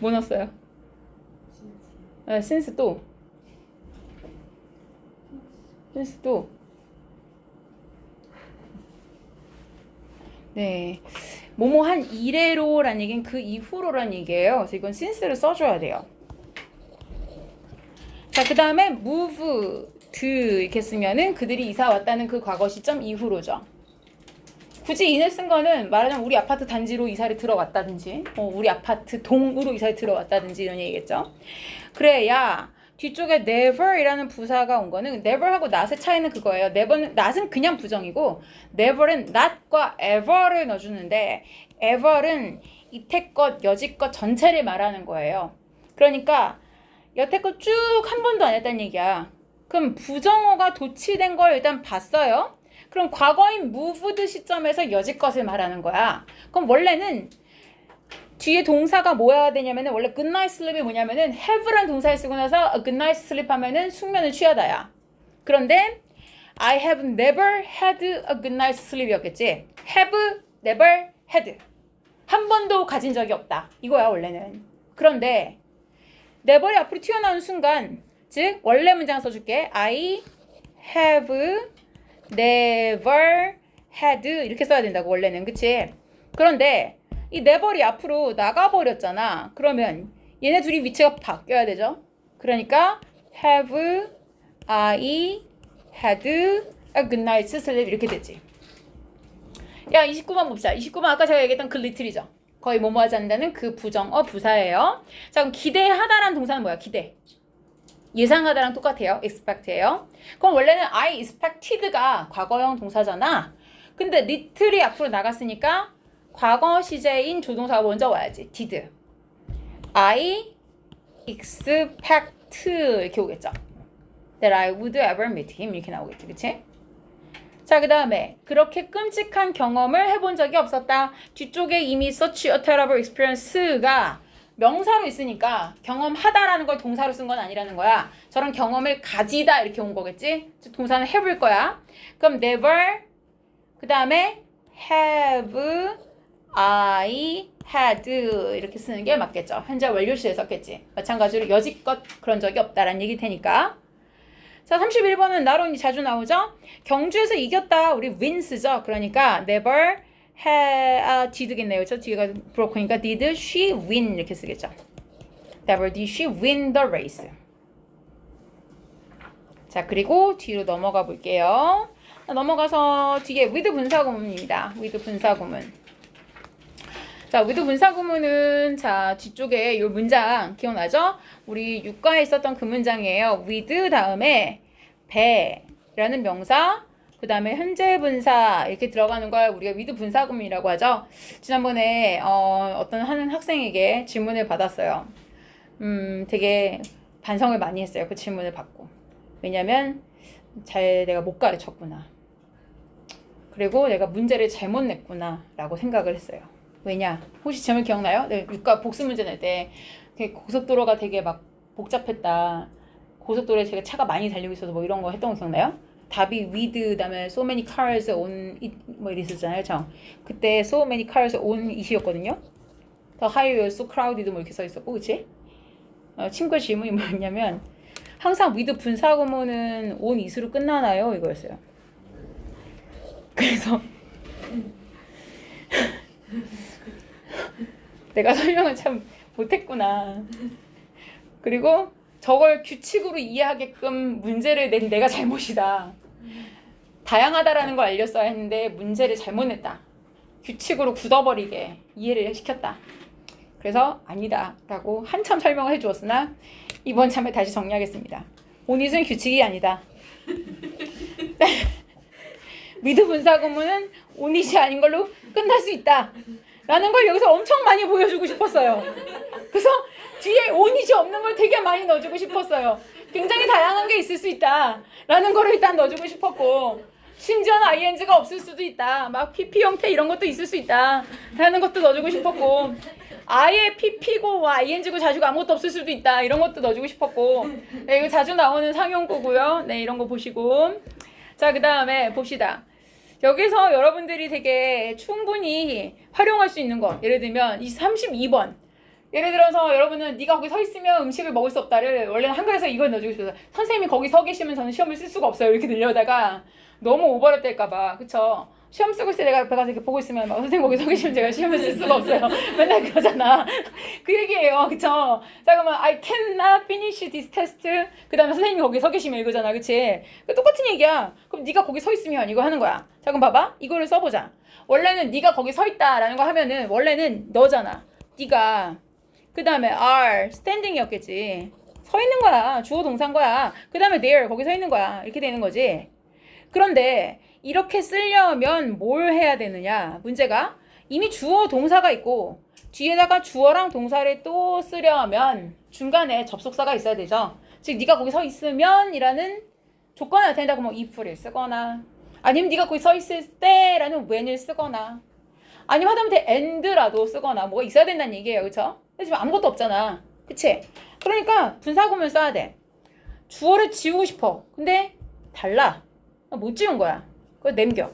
뭐 넣었어요? 네, since 또 since 또 네, 뭐뭐 한 이래로라는 얘기는 그 이후로라는 얘기예요. 그래서 이건 since를 써줘야 돼요. 자, 그 다음에 moved 이렇게 쓰면은 그들이 이사 왔다는 그 과거 시점 이후로죠. 굳이 in을 쓴 거는 말하자면 우리 아파트 단지로 이사를 들어왔다든지 우리 아파트 동으로 이사를 들어왔다든지 이런 얘기겠죠. 그래 야 뒤쪽에 never이라는 부사가 온 거는 never하고 not의 차이는 그거예요. never는 not은 그냥 부정이고 never은 not과 ever를 넣어주는데 ever는 이태껏 여지껏 전체를 말하는 거예요. 그러니까 여태껏 쭉 한 번도 안 했다는 얘기야. 그럼 부정어가 도치된 걸 일단 봤어요. 그럼 과거인 moved 시점에서 여지껏을 말하는 거야. 그럼 원래는 뒤에 동사가 뭐야 되냐면은 원래 good night sleep이 뭐냐면은 have라는 동사를 쓰고 나서 a good night sleep 하면은 숙면을 취하다야. 그런데 I have never had a good night sleep이었겠지. have never had. 한 번도 가진 적이 없다. 이거야 원래는. 그런데 never이 앞으로 튀어나오는 순간 즉 원래 문장 써줄게. I have never had 이렇게 써야 된다고 원래는. 그치? 그런데 이 never이 앞으로 나가버렸잖아. 그러면 얘네 둘이 위치가 바뀌어야 되죠. 그러니까 have I had a good night's sleep 이렇게 되지. 야 29번 봅시다. 29번 아까 제가 얘기했던 그 little이죠. 거의 뭐뭐 하지 않는다는 그 부정어 부사예요. 자 그럼 기대하다라는 동사는 뭐야? 기대. 예상하다랑 똑같아요. expect예요. 그럼 원래는 I expected가 과거형 동사잖아. 근데 little이 앞으로 나갔으니까 과거 시제인 조동사가 먼저 와야지. did. I expect 이렇게 오겠죠. That I would ever meet him 이렇게 나오겠지. 그치? 자, 그 다음에 그렇게 끔찍한 경험을 해본 적이 없었다. 뒤쪽에 이미 such a terrible experience가 명사로 있으니까 경험하다라는 걸 동사로 쓴 건 아니라는 거야. 저런 경험을 가지다 이렇게 온 거겠지? 즉 동사는 해볼 거야. 그럼 never 그 다음에 have I had 이렇게 쓰는 게 맞겠죠. 현재 완료시에 썼겠지. 마찬가지로 여지껏 그런 적이 없다라는 얘기 테니까. 자 31번은 나론이 자주 나오죠. 경주에서 이겼다. 우리 win 쓰죠. 그러니까 never did겠네요. 그렇죠? 뒤가 broken이니까 did she win 이렇게 쓰겠죠. never did she win the race. 자 그리고 뒤로 넘어가 볼게요. 넘어가서 뒤에 with 분사구문입니다. with 분사구문. 자, with 분사구문은 자 뒤쪽에 이 문장 기억나죠? 우리 육과에 있었던 그 문장이에요. with 다음에 배라는 명사, 그 다음에 현재 분사 이렇게 들어가는 걸 우리가 with 분사구문이라고 하죠. 지난번에 어떤 하는 학생에게 질문을 받았어요. 되게 반성을 많이 했어요. 그 질문을 받고. 왜냐면 잘 내가 못 가르쳤구나. 그리고 내가 문제를 잘못 냈구나 라고 생각을 했어요. 왜냐? 혹시 제목 기억나요? 네, 육과 복수 문제 낼 때 고속도로가 되게 막 복잡했다. 고속도로에 제가 차가 많이 달리고 있어서 뭐 이런 거 했던 거 기억나요? 답이 with 그다음에 so many cars on it 뭐 이랬었잖아요. 그렇죠? 그때 so many cars on it이었거든요. The highway was so crowded 뭐 이렇게 써 있었고, 그치? 친구의 질문이 뭐였냐면 항상 with 분사구문은 on it으로 끝나나요? 이거였어요. 그래서 내가 설명을 참 못했구나. 그리고 저걸 규칙으로 이해하게끔 문제를 낸 내가 잘못이다. 다양하다라는 걸 알렸어야 했는데 문제를 잘못 냈다. 규칙으로 굳어버리게 이해를 시켰다. 그래서 아니다 라고 한참 설명을 해주었으나 이번 참에 다시 정리하겠습니다. 온잇은 규칙이 아니다. with 분사구문은 온잇이 아닌 걸로 끝날 수 있다 라는 걸 여기서 엄청 많이 보여주고 싶었어요. 그래서 뒤에 온잇이 없는 걸 되게 많이 넣어주고 싶었어요. 굉장히 다양한 게 있을 수 있다 라는 거를 일단 넣어주고 싶었고, 심지어는 ing가 없을 수도 있다, 막 pp 형태 이런 것도 있을 수 있다 라는 것도 넣어주고 싶었고, 아예 pp고 ing고 자주고 아무것도 없을 수도 있다 이런 것도 넣어주고 싶었고. 네, 이거 자주 나오는 상용구고요. 네, 이런 거 보시고. 자, 그 다음에 봅시다. 여기서 여러분들이 되게 충분히 활용할 수 있는 거, 예를 들면 이 32번, 예를 들어서 여러분은 네가 거기 서 있으면 음식을 먹을 수 없다를 원래는 한글에서 이걸 넣어주고 싶어서 선생님이 거기 서 계시면 저는 시험을 쓸 수가 없어요 이렇게 늘려다가 너무 오버랩 될까봐, 그쵸? 시험 쓰고 있을 때 내가 옆에 가서 이렇게 보고 있으면 막 선생님 거기 서 계시면 제가 시험을 쓸 수가 없어요. 맨날 그러잖아. 그 얘기예요. 그쵸? 자, 그러면 I cannot finish this test. 그 다음에 선생님이 거기 서 계시면 이거잖아. 그치? 똑같은 얘기야. 그럼 네가 거기 서 있으면 이거 하는 거야. 자, 그럼 봐봐. 이거를 써보자. 원래는 네가 거기 서 있다라는 거 하면은 원래는 너잖아. 네가. 그 다음에 are, standing이었겠지. 서 있는 거야. 주어 동사인 거야. 그 다음에 there, 거기 서 있는 거야. 이렇게 되는 거지. 그런데 이렇게 쓰려면 뭘 해야 되느냐? 문제가 이미 주어 동사가 있고 뒤에다가 주어랑 동사를 또 쓰려면 중간에 접속사가 있어야 되죠. 즉 네가 거기 서 있으면 이라는 조건이 나타낸다고 뭐 if를 쓰거나 아니면 네가 거기 서 있을 때라는 when을 쓰거나 아니면 하다못해 and라도 쓰거나 뭐가 있어야 된다는 얘기예요. 그쵸? 근데 지금 아무것도 없잖아. 그치? 그러니까 분사구문을 써야 돼. 주어를 지우고 싶어. 근데 달라. 못 지운 거야. 그거 남겨.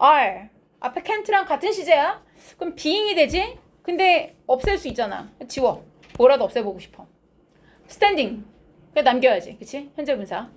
are. 앞에 can't랑 같은 시제야? 그럼 being이 되지? 근데 없앨 수 있잖아. 지워. 뭐라도 없애보고 싶어. standing. 그냥 남겨야지. 그치? 현재 분사.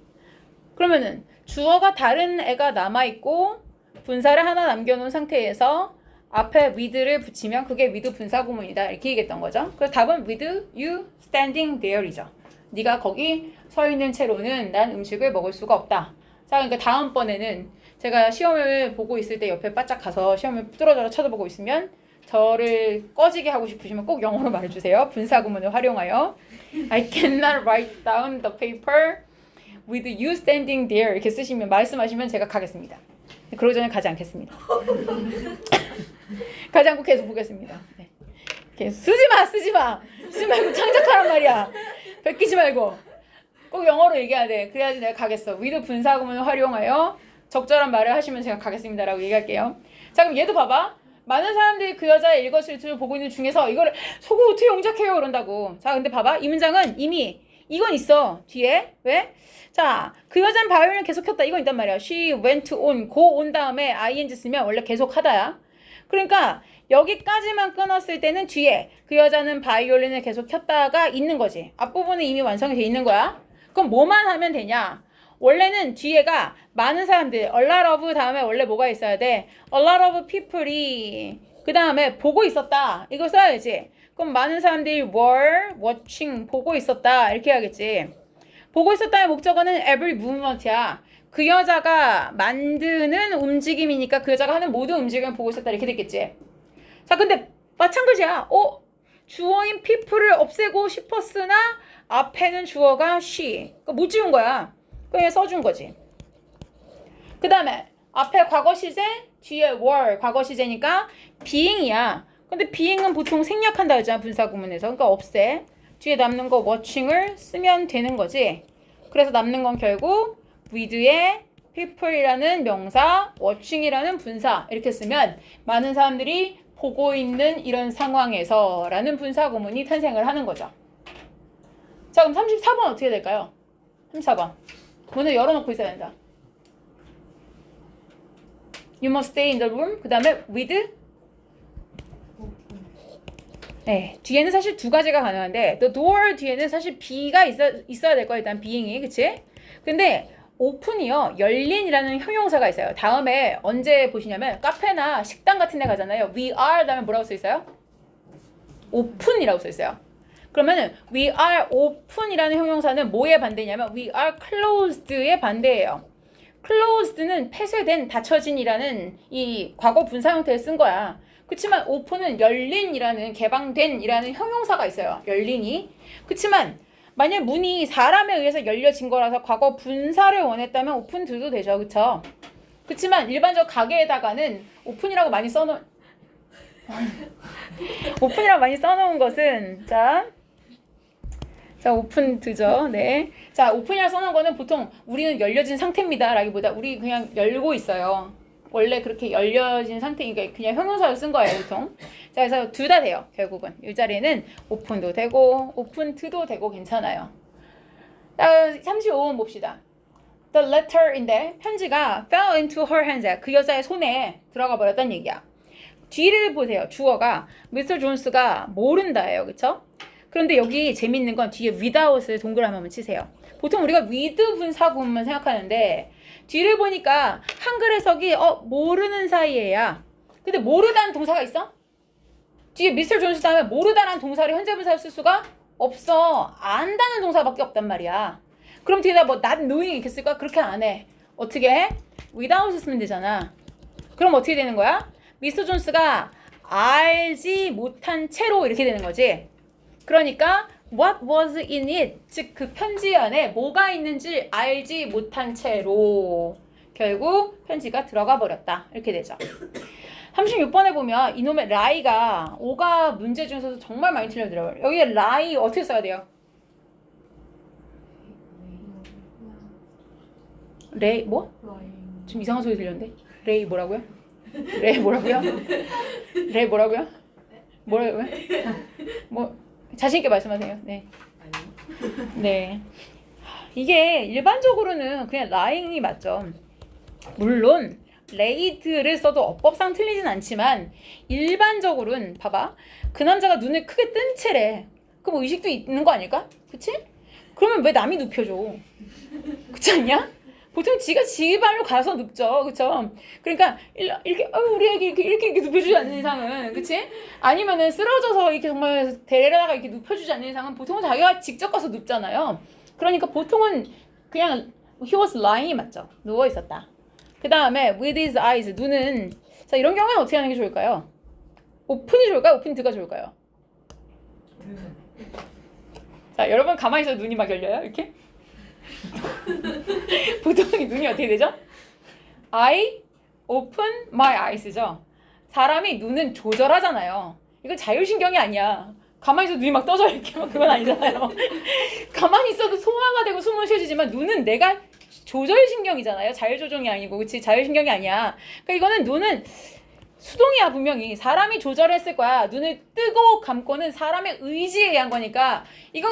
그러면은 주어가 다른 애가 남아있고 분사를 하나 남겨놓은 상태에서 앞에 with를 붙이면 그게 with 분사구문이다. 이렇게 얘기했던 거죠. 그래서 답은 with you standing there이죠. 네가 거기 서 있는 채로는 난 음식을 먹을 수가 없다. 자, 그러니까 다음번에는 제가 시험을 보고 있을 때 옆에 바짝 가서 시험을 뚫어져라 쳐다보고 있으면 저를 꺼지게 하고 싶으시면 꼭 영어로 말해주세요. 분사구문을 활용하여 I cannot write down the paper with you standing there 이렇게 쓰시면 말씀하시면 제가 가겠습니다. 그러기 전에 가지 않겠습니다. 가지 않고 계속 보겠습니다. 네. 계속 쓰지 말고 창작하란 말이야. 베끼지 말고 꼭 영어로 얘기해야 돼. 그래야지 내가 가겠어. with 분사구문을 활용하여 적절한 말을 하시면 제가 가겠습니다라고 얘기할게요. 자, 그럼 얘도 봐봐. 많은 사람들이 그 여자의 일거수일투를 보고 있는 중에서 이걸 속을 어떻게 영작해요 그런다고. 자, 근데 봐봐. 이 문장은 이미 이건 있어. 뒤에. 왜? 자, 그 여자는 바이올린을 계속 켰다. 이건 있단 말이야. She went on. go on 다음에 ing 쓰면 원래 계속 하다야. 그러니까 여기까지만 끊었을 때는 뒤에 그 여자는 바이올린을 계속 켰다가 있는 거지. 앞부분은 이미 완성이 돼 있는 거야. 그럼 뭐만 하면 되냐? 원래는 뒤에가 많은 사람들, a lot of 다음에 원래 뭐가 있어야 돼? a lot of people이 그 다음에 보고 있었다. 이거 써야지. 그럼 많은 사람들이 were watching 보고 있었다. 이렇게 해야겠지. 보고 있었다의 목적어는 every movement이야. 그 여자가 만드는 움직임이니까 그 여자가 하는 모든 움직임을 보고 있었다. 이렇게 됐겠지. 자, 근데 마찬가지야. 주어인 people을 없애고 싶었으나 앞에는 주어가 she. 그러니까 못 지운 거야. 그냥 써준 거지. 그 다음에 앞에 과거 시제, 뒤에 were 과거 시제니까 being이야. 근데 being은 보통 생략한다 하잖아. 분사구문에서. 그러니까 없애. 뒤에 남는 거 watching을 쓰면 되는 거지. 그래서 남는 건 결국 with의 people이라는 명사, watching이라는 분사 이렇게 쓰면 많은 사람들이 보고 있는 이런 상황에서 라는 분사구문이 탄생을 하는 거죠. 자, 그럼 34번 어떻게 될까요? 34번. 문을 열어놓고 있어야 된다. You must stay in the room. 그 다음에 with. 네, 뒤에는 사실 두 가지가 가능한데 the door 뒤에는 사실 be가 있어야 될 거야. 일단 being이. 그치? 근데 open이요. 열린이라는 형용사가 있어요. 다음에 언제 보시냐면 카페나 식당 같은 데 가잖아요. we are 다음에 뭐라고 써 있어요? open이라고 써 있어요. 그러면은 we are open이라는 형용사는 뭐의 반대냐면 we are closed의 반대예요. closed는 폐쇄된, 닫혀진이라는 이 과거 분사 형태를 쓴 거야. 그치만 open은 열린이라는, 개방된이라는 형용사가 있어요. 열린이. 그치만 만약 문이 사람에 의해서 열려진 거라서 과거 분사를 원했다면 open도 되죠. 그쵸? 그치만 일반적 가게에다가는 open이라고 많이 써놓은 오픈이라고 많이 써놓은 것은 자 오픈드죠. 네. 자, 오픈이라고 써놓은 거는 보통 우리는 열려진 상태입니다 라기보다 우리 그냥 열고 있어요. 원래 그렇게 열려진 상태니까 그냥 형용사로 쓴 거예요, 보통. 자, 그래서 둘 다 돼요, 결국은. 이 자리에는 오픈도 되고 오픈드도 되고 괜찮아요. 자, 35번 봅시다. The letter인데 편지가 fell into her hands. 그 여자의 손에 들어가 버렸다는 얘기야. 뒤를 보세요. 주어가 Mr. 존스가 모른다예요. 그쵸? 그런데 여기 재밌는 건 뒤에 without을 동그라미 한번 치세요. 보통 우리가 with 분사구문만 생각하는데 뒤를 보니까 한글 해석이 모르는 사이에야. 근데 모르다는 동사가 있어? 뒤에 미스터 존스 다음에 모르다라는 동사를 현재 분사로 쓸 수가 없어. 안다는 동사밖에 없단 말이야. 그럼 뒤에다 뭐 not knowing 이렇게 쓸 거야? 그렇게 안 해. 어떻게 해? without 쓰면 되잖아. 그럼 어떻게 되는 거야? 미스터 존스가 알지 못한 채로 이렇게 되는 거지. 그러니까 what was in it, 즉 그 편지 안에 뭐가 있는지 알지 못한 채로 결국 편지가 들어가 버렸다. 이렇게 되죠. 36번에 보면 이놈의 lie가 5가 문제 중에서도 정말 많이 틀려들어요. 여기에 lie 어떻게 써야 돼요? 레이 뭐? 지금 이상한 소리 들렸는데? 레이 뭐라고요? 레이 뭐라고요? 레이 뭐라고요? 뭐라고요? 뭐 자신 있게 말씀하세요. 네. 네. 이게 일반적으로는 그냥 lying이 맞죠. 물론 laid를 써도 어법상 틀리진 않지만 일반적으로는 봐봐. 그 남자가 눈을 크게 뜬 채래. 그 뭐 의식도 있는 거 아닐까? 그치? 그러면 왜 남이 눕혀줘? 그렇지 않냐? 보통 지가 지 발로 가서 눕죠. 그쵸? 그러니까 이렇게 우리 애기 이렇게 눕혀주지 않는 이상은, 그치? 아니면은 쓰러져서 이렇게 정말 데려다가 이렇게 눕혀주지 않는 이상은 보통은 자기가 직접 가서 눕잖아요. 그러니까 보통은 그냥 he was lying이 맞죠. 누워 있었다. 그 다음에 with his eyes, 눈은, 자 이런 경우는 어떻게 하는 게 좋을까요? 오픈이 좋을까요? 오픈드가 좋을까요? 자 여러분 가만히 있어도 눈이 막 열려요 이렇게? 보통 눈이 어떻게 되죠? I open my eyes죠. 사람이 눈은 조절하잖아요. 이건 자율신경이 아니야. 가만히 있어도 눈이 막 떠져 이렇게 막 그건 아니잖아요. 가만히 있어도 소화가 되고 숨은 쉬어지지만 눈은 내가 조절신경이잖아요. 자율조정이 아니고, 그치? 자율신경이 아니야. 그러니까 이거는 눈은 수동이야 분명히. 사람이 조절했을 거야. 눈을 뜨고 감고는 사람의 의지에 의한 거니까 이거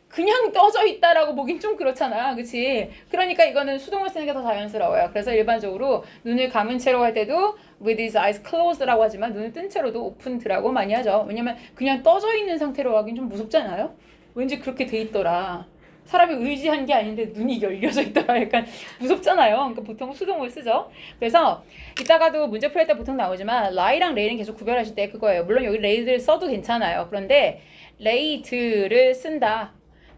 그냥 떠져 있다라고 보긴 좀 그렇잖아. 그치? 그러니까 이거는 수동을 쓰는 게 더 자연스러워요. 그래서 일반적으로 눈을 감은 채로 할 때도 with his eyes closed라고 하지만 눈을 뜬 채로도 opened라고 많이 하죠. 왜냐면 그냥 떠져 있는 상태로 하긴 좀 무섭잖아요. 왠지 그렇게 돼 있더라. 사람이 의지한 게 아닌데 눈이 열려져 있더라. 약간 무섭잖아요. 그러니까 보통 수동을 쓰죠. 그래서 이따가도 문제 풀 때 보통 나오지만 lie랑 lay는 계속 구별하실 때 그거예요. 물론 여기 lay를 써도 괜찮아요. 그런데 lay를 쓴다.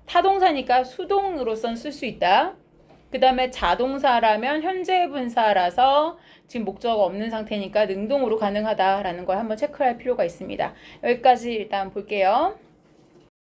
타동사니까 수동으로선 쓸 수 있다. 그 다음에 자동사라면 현재 분사라서 지금 목적어 없는 상태니까 능동으로 가능하다라는 걸 한번 체크할 필요가 있습니다. 여기까지 일단 볼게요.